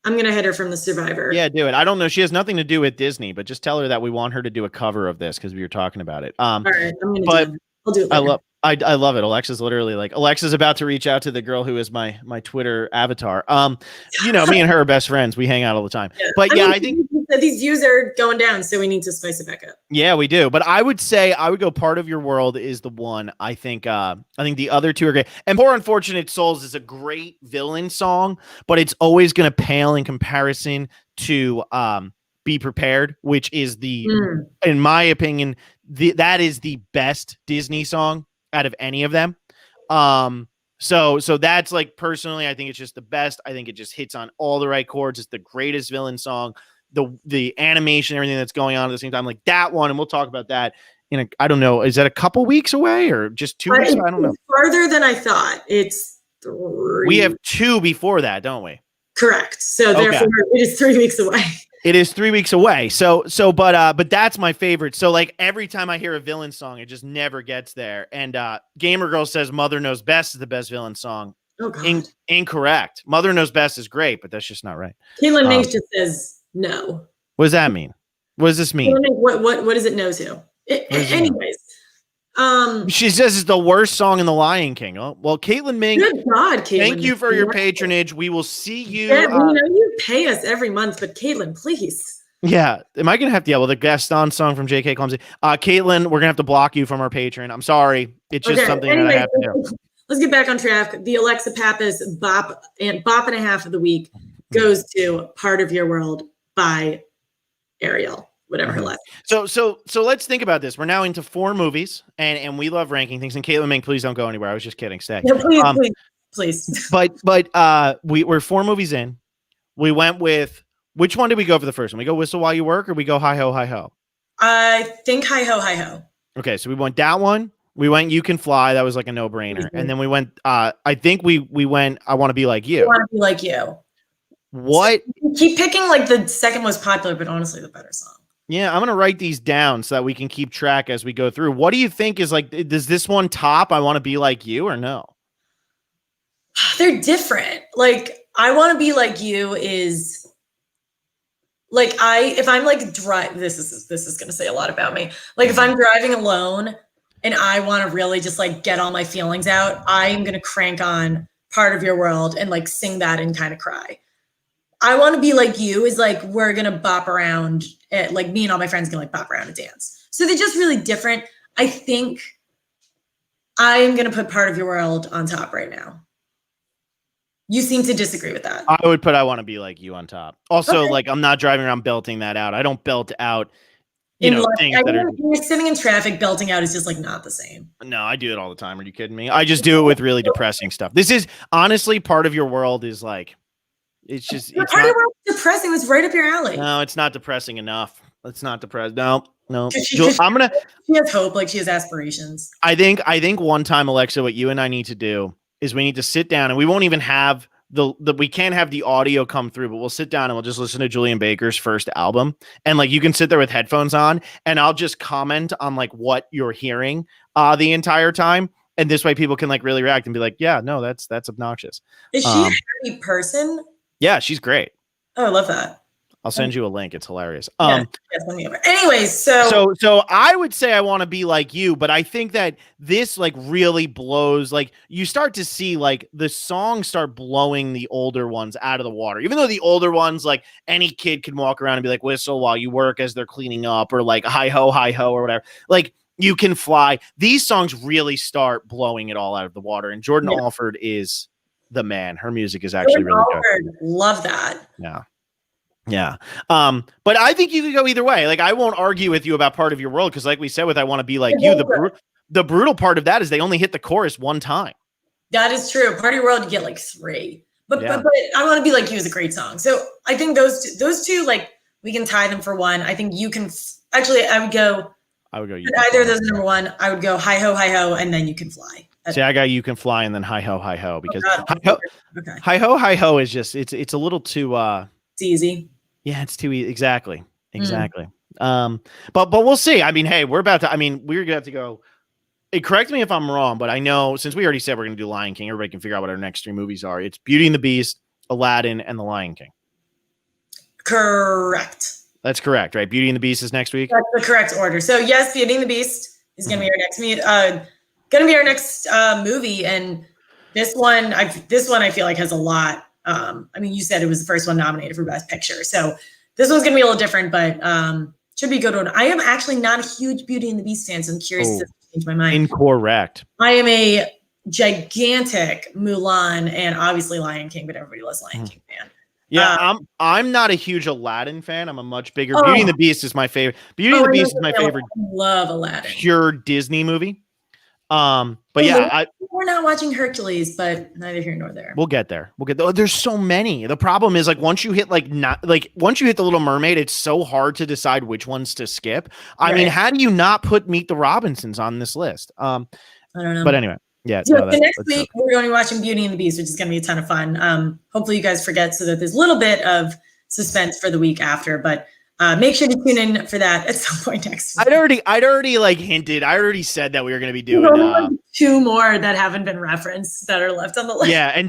I'm going to hit her from the Survivor. Yeah, do it. I don't know. She has nothing to do with Disney, but just tell her that we want her to do a cover of this because we were talking about it. All right, I'll do it later. I love it. Alexa's literally like, Alexa's about to reach out to the girl who is my Twitter avatar. Me and her are best friends. We hang out all the time. Yeah. But I think these views are going down, so we need to spice it back up. Yeah, we do. But I would go Part of Your World is the one. I think the other two are great. And Poor Unfortunate Souls is a great villain song, but it's always going to pale in comparison to Be Prepared, which is in my opinion, that is the best Disney song out of any of them. So that's like, personally, I think it's just the best. I think it just hits on all the right chords. It's the greatest villain song. The animation, everything that's going on at the same time, like that one, and we'll talk about that I don't know, is that a couple weeks away or just 2 weeks? I don't know. Farther than I thought. It's 3. We have 2 before that, don't we? Correct. So therefore, it is 3 weeks away. It is 3 weeks away. But that's my favorite. So like every time I hear a villain song, it just never gets there. And Gamer Girl says Mother Knows Best is the best villain song. Oh God. Incorrect. Mother Knows Best is great, but that's just not right. Caitlin Minx just says no. What does that mean? What does this mean? What does it know to? Anyways. She says it's the worst song in The Lion King. Oh, well, Caitlin Mink, good God, Caitlin, thank you for your patronage. We will see you. Yeah, we know you pay us every month, but Caitlin, please. Yeah, am I gonna have to? Yeah, well, the Gaston song from J.K. Clumsy. Caitlin, we're gonna have to block you from our Patreon. I'm sorry, it's just something that I have to do. Let's get back on track. The Alexa Pappas bop and a half of the week goes to Part of Your World by Ariel. Whatever her last. So let's think about this. We're now into 4 movies, and we love ranking things. And Caitlin Mink, please don't go anywhere. I was just kidding. Stay. No, please. But we're 4 movies in. We went with, which one did we go for the first one? We go Whistle While You Work, or we go Hi Ho Hi Ho? I think Hi Ho Hi Ho. Okay, so we went that one. We went You Can Fly. That was like a no-brainer. And then we went. I think we went I Want to Be Like You. I Want to Be Like You. What? You keep picking like the second most popular, but honestly the better song. Yeah, I'm going to write these down so that we can keep track as we go through. What do you think is like, does this one top I Want to Be Like You or no? They're different. Like, I Want to Be Like You is like, if I'm like this is going to say a lot about me. Like if I'm driving alone and I want to really just like get all my feelings out, I'm going to crank on Part of Your World and like sing that and kind of cry. I Want to Be Like You is like, we're going to bop around at, like me and all my friends can like bop around and dance. So they're just really different. I think I'm going to put Part of Your World on top right now. You seem to disagree with that. I would put I Want to Be Like You on top. Also, like I'm not driving around belting that out. I don't belt out, things that are. You're sitting in traffic, belting out is just like not the same. No, I do it all the time. Are you kidding me? I just do it with really depressing stuff. This is honestly Part of Your World is like, it's just Part of Your World is depressing. That's right up your alley. No, it's not depressing enough. It's not depressed. No. She has hope, like she has aspirations. I think one time, Alexa, what you and I need to do is we need to sit down and we won't even have we can't have the audio come through, but we'll sit down and we'll just listen to Julian Baker's first album. And like, you can sit there with headphones on and I'll just comment on like what you're hearing the entire time. And this way people can like really react and be like, yeah, no, that's obnoxious. Is she a happy person? Yeah, she's great. Oh, I love that. I'll send you a link. It's hilarious. Anyways, so I would say I want to be like you, but I think that this like really blows, like you start to see like the songs start blowing the older ones out of the water, even though the older ones, like any kid can walk around and be like, whistle while you work as they're cleaning up, or like hi ho, or whatever. Like, you can fly. These songs really start blowing it all out of the water. And Jordan Alford is the man. Her music is actually really good. Love that. Yeah. Yeah. But I think you could go either way. Like, I won't argue with you about Part of Your World, because like we said with I Want to Be Like You, the brutal part of that is they only hit the chorus one time. That is true. Part of Your World, you get like 3. But I Want to Be Like You is a great song. So I think those two, like, we can tie them for one. I think you can actually I would go either of those number 1. I would go Hi Ho, and then You Can Fly. See, I got You Can Fly and then Hi Ho, because Hi Ho is just it's a little too it's easy. Yeah, it's too easy. Exactly. But we'll see. I mean, hey, we're gonna have to go. Correct me if I'm wrong, but I know since we already said we're gonna do Lion King, everybody can figure out what our next 3 movies are. It's Beauty and the Beast, Aladdin, and The Lion King. Correct. That's correct, right? Beauty and the Beast is next week. That's the correct order. So yes, Beauty and the Beast is gonna be our next movie, and this one I feel like has a lot. I mean, you said it was the first one nominated for Best Picture, so this one's gonna be a little different, but should be a good one. I am actually not a huge Beauty and the Beast fan, so I'm curious to change my mind. Incorrect. I am a gigantic Mulan and obviously Lion King, but everybody loves Lion King fan. Yeah, I'm not a huge Aladdin fan. I'm a much bigger. Beauty and the Beast is my favorite. Beauty and the Beast is my favorite. I love Aladdin. Pure Disney movie. But we're not watching Hercules, but neither here nor there. We'll get there. There's so many. The problem is, like, once you hit once you hit the Little Mermaid, it's so hard to decide which ones to skip. I mean, how do you not put Meet the Robinsons on this list? I don't know. But anyway. Yeah. So the next week we're going to be watching Beauty and the Beast, which is going to be a ton of fun. Hopefully you guys forget so that there's a little bit of suspense for the week after, but make sure to tune in for that at some point next week. I'd already like hinted. I already said that we were going to be doing 2 more that haven't been referenced that are left on the list. Yeah, and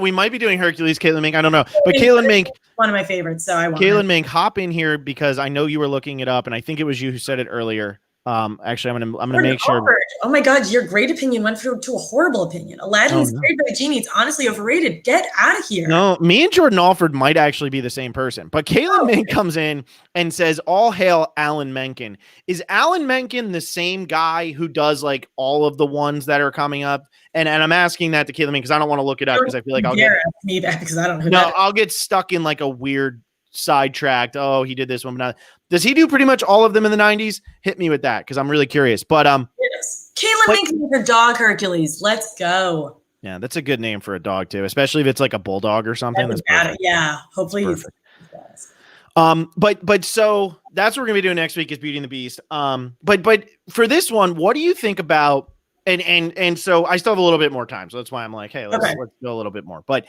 we might be doing Hercules, Caitlin Mink. I don't know, but Caitlin Mink, one of my favorites. So Caitlin Mink, hop in here because I know you were looking it up, and I think it was you who said it earlier. Actually, I'm gonna make sure. Oh my God, your great opinion went to a horrible opinion. Aladdin is carried by a genie. It's honestly overrated. Get out of here. No, me and Jordan Alford might actually be the same person. But Caitlin Mink comes in and says, "All hail Alan Menken." Is Alan Menken the same guy who does like all of the ones that are coming up? And I'm asking that to Caitlin Mink because I don't want to look it up because I feel like I'll get me that because I don't know. No, I'll get stuck in like a weird sidetracked. Oh, he did this one, but not. Does he do pretty much all of them in the 90s? Hit me with that because I'm really curious. But yes. Caitlin Mink is her dog Hercules. Let's go. Yeah, that's a good name for a dog too, especially if it's like a bulldog or something. Yeah, hopefully he's. But so that's what we're gonna be doing next week is Beauty and the Beast. But for this one, what do you think about? And so I still have a little bit more time, so that's why I'm like, hey, let's go a little bit more. But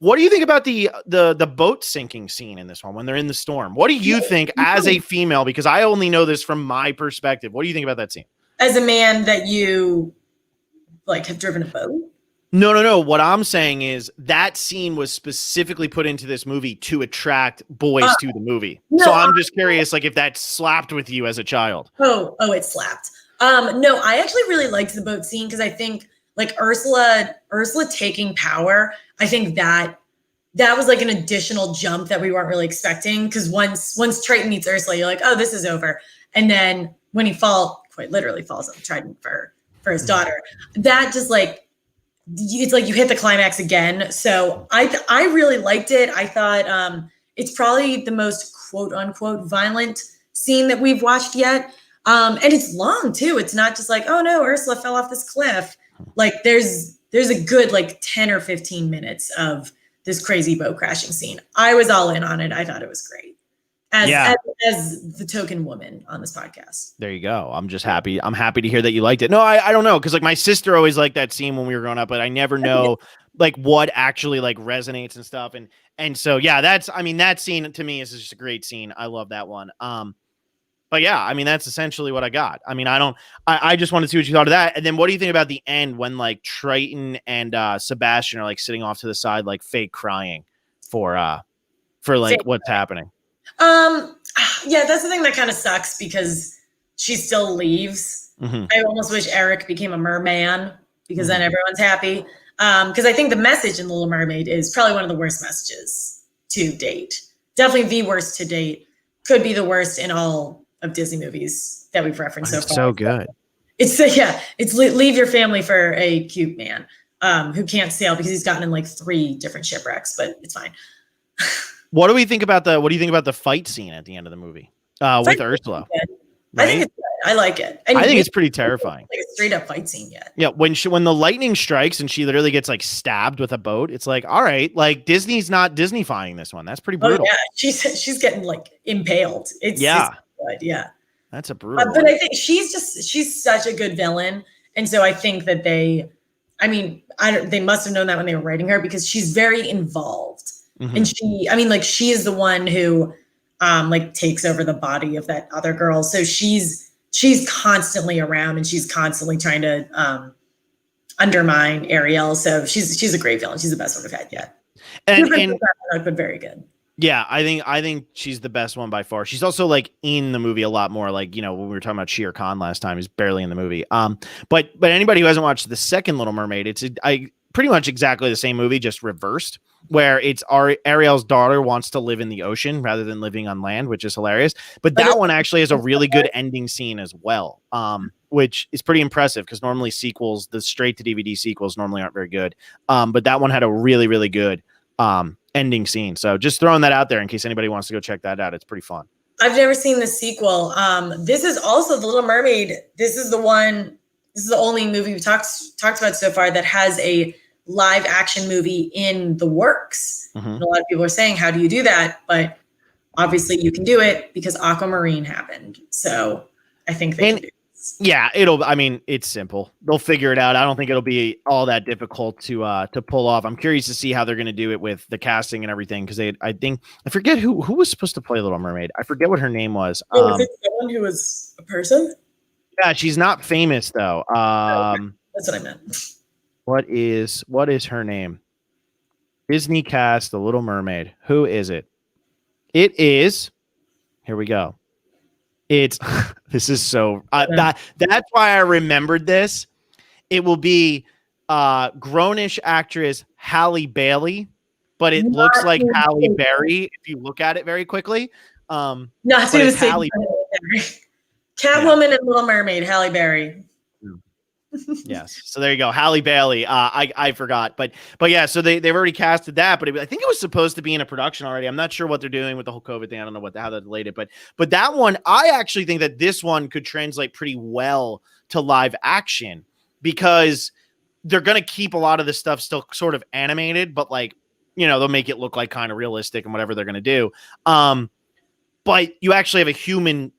what do you think about the boat sinking scene in this one when they're in the storm? What do you think as a female? Because I only know this from my perspective. What do you think about that scene? As a man that you like have driven a boat? No. What I'm saying is that scene was specifically put into this movie to attract boys to the movie. No, so I'm just curious, like if that slapped with you as a child. Oh, it slapped. No, I actually really liked the boat scene because I think like Ursula taking power, I think that was like an additional jump that we weren't really expecting. Because once Triton meets Ursula, you're like, oh, this is over. And then when he quite literally falls on Triton for his daughter, that just like, it's like you hit the climax again. So I really liked it. I thought it's probably the most quote unquote violent scene that we've watched yet. And it's long too. It's not just like, oh no, Ursula fell off this cliff. Like there's a good like 10 or 15 minutes of this crazy boat crashing scene. I was all in on it. I thought it was great. as the token woman on this podcast. There you go. I'm just happy. I'm happy to hear that you liked it. No, I don't know. Cause like my sister always liked that scene when we were growing up, but I never know like what actually like resonates and stuff. And so, yeah, that scene to me is just a great scene. I love that one. But yeah, I mean, that's essentially what I got. I mean, I just want to see what you thought of that. And then what do you think about the end when like Triton and Sebastian are like sitting off to the side, like fake crying for like what's happening? Yeah, that's the thing that kind of sucks because she still leaves. Mm-hmm. I almost wish Eric became a merman because then everyone's happy. Because I think the message in Little Mermaid is probably one of the worst messages to date. Definitely the worst to date. Could be the worst in all of Disney movies that we've referenced so far. So good. It's leave your family for a cute man who can't sail because he's gotten in like 3 different shipwrecks, but it's fine. What do you think about the fight scene at the end of the movie with Ursula? Right? I think it's good. I like it. I think it's pretty terrifying. Like a straight up fight scene yet. Yeah, when the lightning strikes and she literally gets like stabbed with a boat, it's like, all right, like Disney's not Disney-fying this one. That's pretty brutal. Oh, yeah, she's getting like impaled. It's good. Yeah. That's a brutal. But I think she's such a good villain, and so I think that they must have known that when they were writing her because she's very involved. Mm-hmm. And she is the one who like takes over the body of that other girl. So she's constantly around and she's constantly trying to undermine Ariel. So she's a great villain. She's the best one we've had yet. But very good. Yeah, I think she's the best one by far. She's also like in the movie a lot more. Like, when we were talking about Shere Khan last time, he's barely in the movie. But anybody who hasn't watched the second Little Mermaid, it's pretty much exactly the same movie, just reversed, where it's Ariel's daughter wants to live in the ocean rather than living on land, which is hilarious. But that one actually has a really good ending scene as well, which is pretty impressive because normally sequels, the straight to DVD sequels normally aren't very good. But that one had a really, really good ending scene. So just throwing that out there in case anybody wants to go check that out. It's pretty fun. I've never seen the sequel. This is also The Little Mermaid. This is the only movie we talked about so far that has a live action movie in the works. Mm-hmm. And a lot of people are saying, how do you do that? But obviously you can do it because Aquamarine happened. So I think they can do this. Yeah, it's simple. They'll figure it out. I don't think it'll be all that difficult to pull off. I'm curious to see how they're going to do it with the casting and everything. Cause I forget who was supposed to play Little Mermaid. I forget what her name was. Was it someone who was a person? Yeah, she's not famous though. That's what I meant. What is her name? Disney cast The Little Mermaid. Who is it? It is. Here we go. It's. This is so. That's why I remembered this. It will be grownish actress Halle Bailey, but it looks like Halle Berry if you look at it very quickly. Not to the same. Catwoman and Little Mermaid, Halle Berry. Yes. So there you go. Halle Bailey. I forgot, but yeah, so they've already casted that, but I think it was supposed to be in a production already. I'm not sure what they're doing with the whole COVID thing. I don't know how they delayed it, but that one, I actually think that this one could translate pretty well to live action because they're going to keep a lot of the stuff still sort of animated, but like, they'll make it look like kind of realistic and whatever they're going to do. But you actually have a human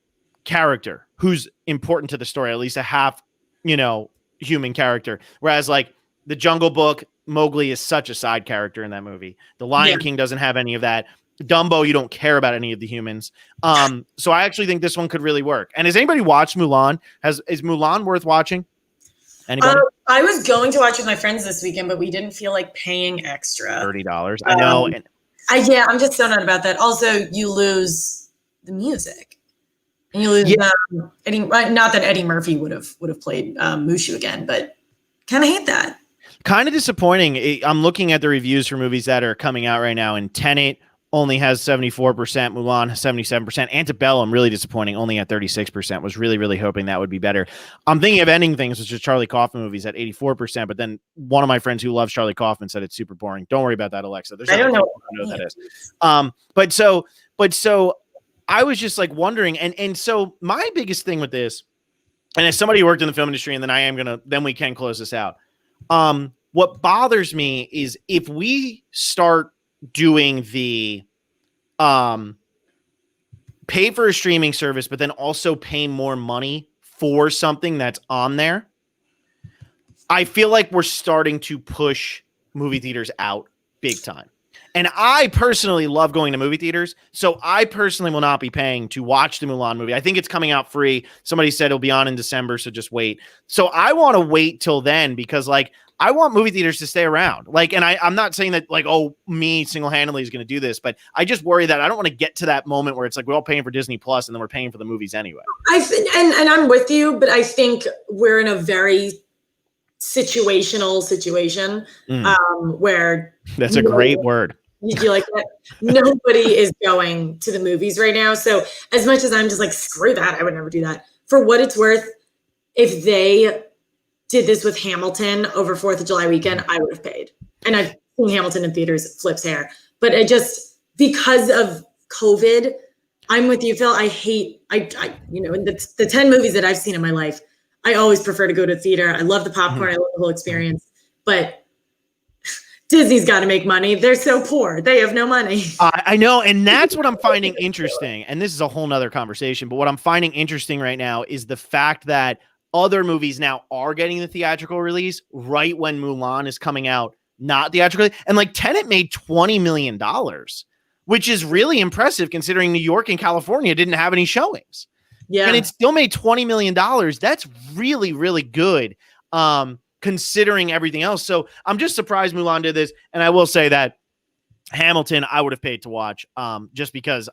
character who's important to the story, at least a half, human character. Whereas like the Jungle Book, Mowgli is such a side character in that movie. The Lion King doesn't have any of that. Dumbo, you don't care about any of the humans. So I actually think this one could really work. And has anybody watched Mulan? Is Mulan worth watching? Anybody? I was going to watch with my friends this weekend, but we didn't feel like paying extra. $30. I know. I'm just so not about that. Also, you lose the music. And you lose Eddie. Not that Eddie Murphy would have played Mushu again, but kind of hate that. Kind of disappointing. I'm looking at the reviews for movies that are coming out right now, and Tenet only has 74%, Mulan has 77%. Antebellum, really disappointing, only at 36%. Was really, really hoping that would be better. I'm thinking of Ending Things, which is Charlie Kaufman movies at 84%, but then one of my friends who loves Charlie Kaufman said it's super boring. Don't worry about that, Alexa. I don't know what that is. But so I was just like wondering, and so my biggest thing with this, and as somebody who worked in the film industry, and then we can close this out. What bothers me is if we start doing the pay for a streaming service, but then also pay more money for something that's on there, I feel like we're starting to push movie theaters out big time. And I personally love going to movie theaters, so I personally will not be paying to watch the Mulan movie. I think it's coming out free. Somebody said it'll be on in December, so just wait. So I want to wait till then because, like, I want movie theaters to stay around. Like, and I'm not saying that, like, oh, me single-handedly is going to do this, but I just worry that I don't want to get to that moment where it's like we're all paying for Disney Plus and then we're paying for the movies anyway. And I'm with you, but I think we're in a very situational situation where that's a great word. You like that? Nobody is going to the movies right now. So as much as I'm just like, screw that, I would never do that. For what it's worth, if they did this with Hamilton over 4th of July weekend, I would have paid. And I've seen Hamilton in theaters, flips hair. But I just, because of COVID, I'm with you, Phil. I hate, you know, the 10 movies that I've seen in my life, I always prefer to go to theater. I love the popcorn. I love the whole experience. But Disney's got to make money. They're so poor. They have no money. I know. And that's what I'm finding interesting. And this is a whole nother conversation. But what I'm finding interesting right now is the fact that other movies now are getting the theatrical release right when Mulan is coming out, not theatrically. And like Tenet made $20 million, which is really impressive considering New York and California didn't have any showings. Yeah. And it still made $20 million. That's really, really good. Considering everything else. So I'm just surprised Mulan did this. And I will say that Hamilton, I would have paid to watch just because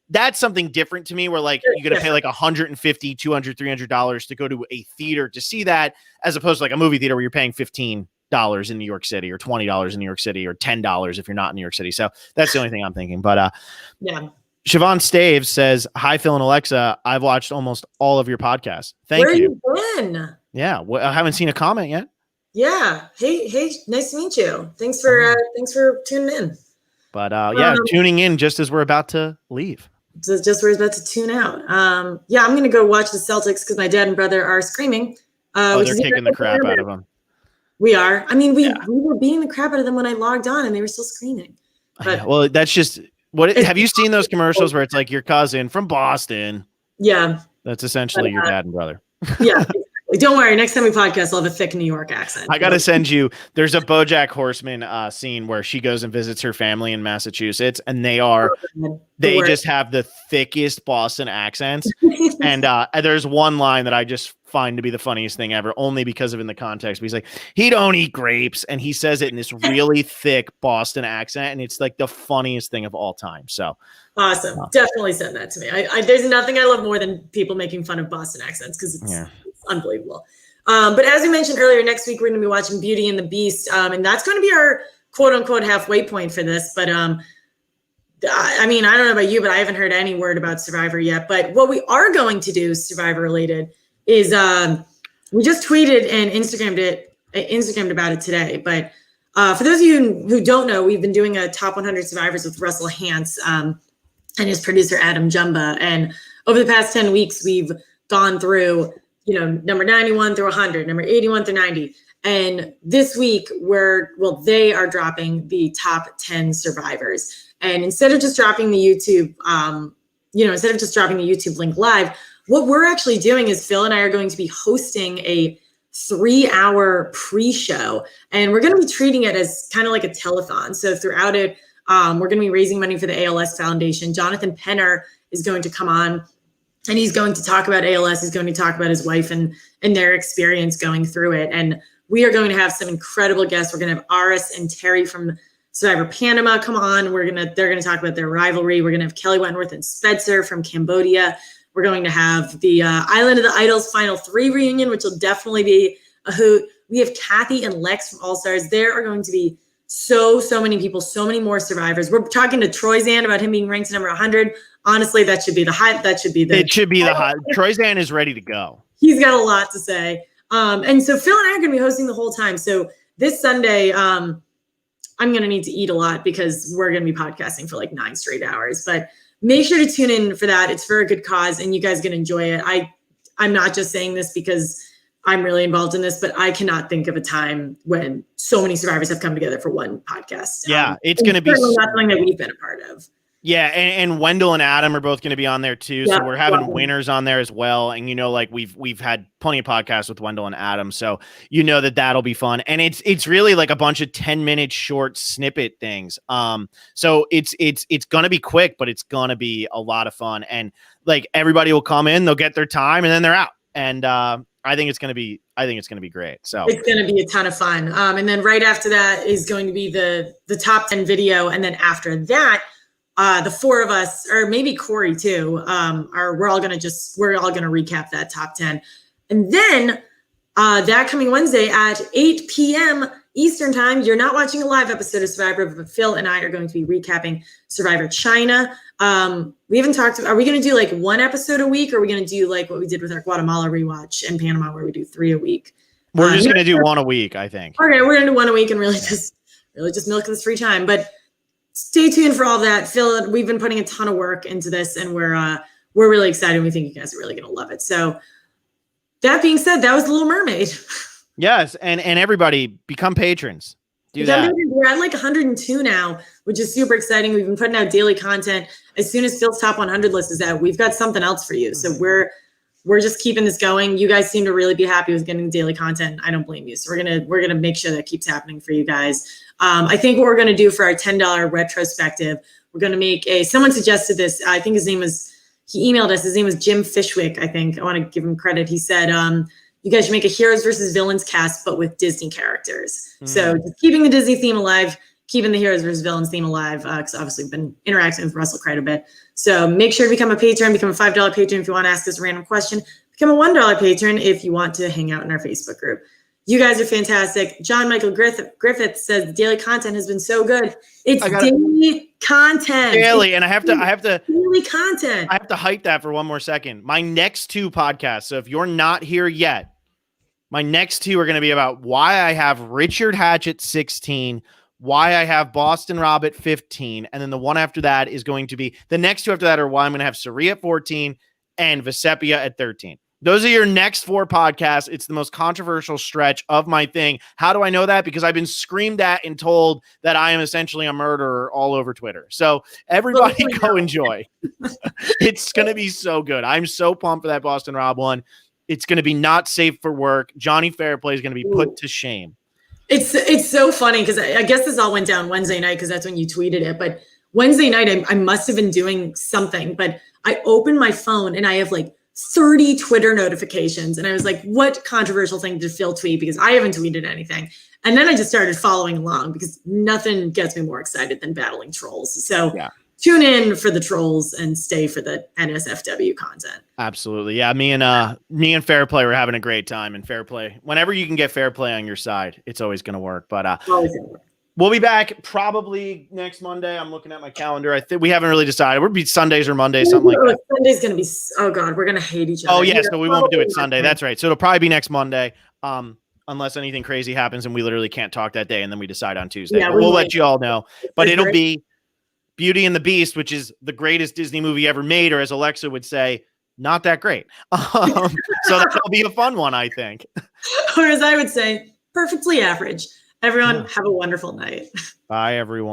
that's something different to me where like you're going to pay like $150, $200, $300 to go to a theater to see that as opposed to like a movie theater where you're paying $15 in New York City or $20 in New York City or $10 if you're not in New York City. So that's the only thing I'm thinking. But yeah. Siobhan Staves says, hi, Phil and Alexa. I've watched almost all of your podcasts. Thank you. Where you been? Yeah. Well, I haven't seen a comment yet. Yeah. Hey, nice to meet you. Thanks for tuning in. But yeah, tuning in just as we're about to leave. Just we're about to tune out. Yeah, I'm going to go watch the Celtics because my dad and brother are screaming. They're kicking the crap out of them. We are. I mean, we were beating the crap out of them when I logged on and they were still screaming. But well, that's just have you seen those commercials where it's like your cousin from Boston? Yeah. That's essentially your dad and brother. Yeah. Exactly. Don't worry. Next time we podcast, I'll have a thick New York accent. I got to send you. There's a BoJack Horseman scene where she goes and visits her family in Massachusetts, and they just have the thickest Boston accents. And there's one line that I just find to be the funniest thing ever, only because of in the context. But he's like, he don't eat grapes, and he says it in this really thick Boston accent, and it's like the funniest thing of all time. So awesome. Definitely send that to me. There's nothing I love more than people making fun of Boston accents because it's unbelievable. But as we mentioned earlier, next week we're going to be watching Beauty and the Beast, and that's going to be our quote unquote halfway point for this. But I mean, I don't know about you, but I haven't heard any word about Survivor yet. But what we are going to do, Survivor related, is we just tweeted and Instagrammed about it today. But for those of you who don't know, we've been doing a top 100 survivors with Russell Hantz and his producer Adam Jumba. And over the past 10 weeks, we've gone through, number 91 through 100, number 81 through 90. And this week they are dropping the top 10 survivors. And instead of just dropping the YouTube, link live, what we're actually doing is Phil and I are going to be hosting a 3-hour pre-show, and we're going to be treating it as kind of like a telethon. So throughout it, we're going to be raising money for the ALS Foundation. Jonathan Penner is going to come on, and he's going to talk about ALS. He's going to talk about his wife and their experience going through it. And we are going to have some incredible guests. We're going to have Aris and Terry from Survivor Panama come on. They're going to talk about their rivalry. We're going to have Kelly Wentworth and Spencer from Cambodia. We're going to have the Island of the Idols Final 3 reunion, which will definitely be a hoot. We have Kathy and Lex from All Stars. There are going to be so many people, so many more survivors. We're talking to Troy Zan about him being ranked number 100. Honestly, that should be the high. It should be the high. Troy Zan is ready to go. He's got a lot to say. And so Phil and I are going to be hosting the whole time. So this Sunday, I'm going to need to eat a lot because we're going to be podcasting for like 9 straight hours. But make sure to tune in for that. It's for a good cause, and you guys are going to enjoy it. I'm not just saying this because I'm really involved in this, but I cannot think of a time when so many survivors have come together for one podcast. Yeah, it's going to be not something that we've been a part of. Yeah, and Wendell and Adam are both going to be on there too. So we're having winners on there as well. And like we've had plenty of podcasts with Wendell and Adam, so that'll be fun. And it's really like a bunch of 10-minute short snippet things. So it's going to be quick, but it's going to be a lot of fun. And like everybody will come in, they'll get their time, and then they're out. And I think it's going to be great. So it's going to be a ton of fun. And then right after that is going to be the top 10 video, and then after that, the four of us, or maybe Corey too, we're all gonna recap that top 10. And then that coming Wednesday at 8 p.m. Eastern time, you're not watching a live episode of Survivor, but Phil and I are going to be recapping Survivor China. We haven't talked about, are we going to do like one episode a week, or are we going to do like what we did with our Guatemala rewatch and Panama, where we do 3 a week? We're just going to do one a week, I think. Okay, we're going to do one a week and really just milk this free time. But stay tuned for all that. Phil, we've been putting a ton of work into this, and we're really excited. We think you guys are really going to love it. So that being said, that was The Little Mermaid. Yes, and everybody become patrons. Do that. We're at like 102 now, which is super exciting. We've been putting out daily content. As soon as Phil's top 100 list is out, we've got something else for you. So we're just keeping this going. You guys seem to really be happy with getting daily content. I don't blame you. So we're gonna make sure that keeps happening for you guys. I think what we're gonna do for our $10 retrospective, we're gonna make someone suggested this. I think he emailed us. His name was Jim Fishwick. I think I want to give him credit. He said, you guys should make a heroes versus villains cast, but with Disney characters. So just keeping the Disney theme alive, keeping the heroes versus villains theme alive, because obviously we've been interacting with Russell quite a bit. So make sure to become a patron, become a $5 patron if you want to ask us a random question, become a $1 patron if you want to hang out in our Facebook group. You guys are fantastic. John Michael Griffith says the daily content has been so good. It's daily content. Daily, and I have to daily content. I have to hype that for one more second. My next 2 podcasts. So if you're not here yet, my next 2 are going to be about why I have Richard Hatch at 16, why I have Boston Rob at 15, and then the one after that is going to be the next 2 after that are why I'm going to have Saria at 14 and Vesepia at 13. Those are your next 4 podcasts. It's the most controversial stretch of my thing. How do I know that? Because I've been screamed at and told that I am essentially a murderer all over Twitter. So everybody go enjoy. It's going to be so good. I'm so pumped for that Boston Rob one. It's going to be not safe for work. Johnny Fairplay is going to be put to shame. It's so funny because I guess this all went down Wednesday night because that's when you tweeted it. But Wednesday night, I must have been doing something. But I opened my phone and I have like 30 Twitter notifications. And I was like, what controversial thing did Phil tweet? Because I haven't tweeted anything. And then I just started following along because nothing gets me more excited than battling trolls. So tune in for the trolls and stay for the NSFW content. Absolutely. Yeah. Me and Fairplay were having a great time, and Fairplay, whenever you can get Fairplay on your side, it's always going to work. But we'll be back probably next Monday. I'm looking at my calendar. I think we haven't really decided. We'll be Sundays or Mondays, something like that. Sunday's going to be, oh God, we're going to hate each other. Oh yes. So we won't do it Sunday. That's right. So it'll probably be next Monday. Unless anything crazy happens and we literally can't talk that day, and then we decide on Tuesday. Yeah, we'll let you all know. But it'll be Beauty and the Beast, which is the greatest Disney movie ever made, or as Alexa would say, not that great. So that'll be a fun one, I think. Or as I would say, perfectly average. Everyone, have a wonderful night. Bye, everyone.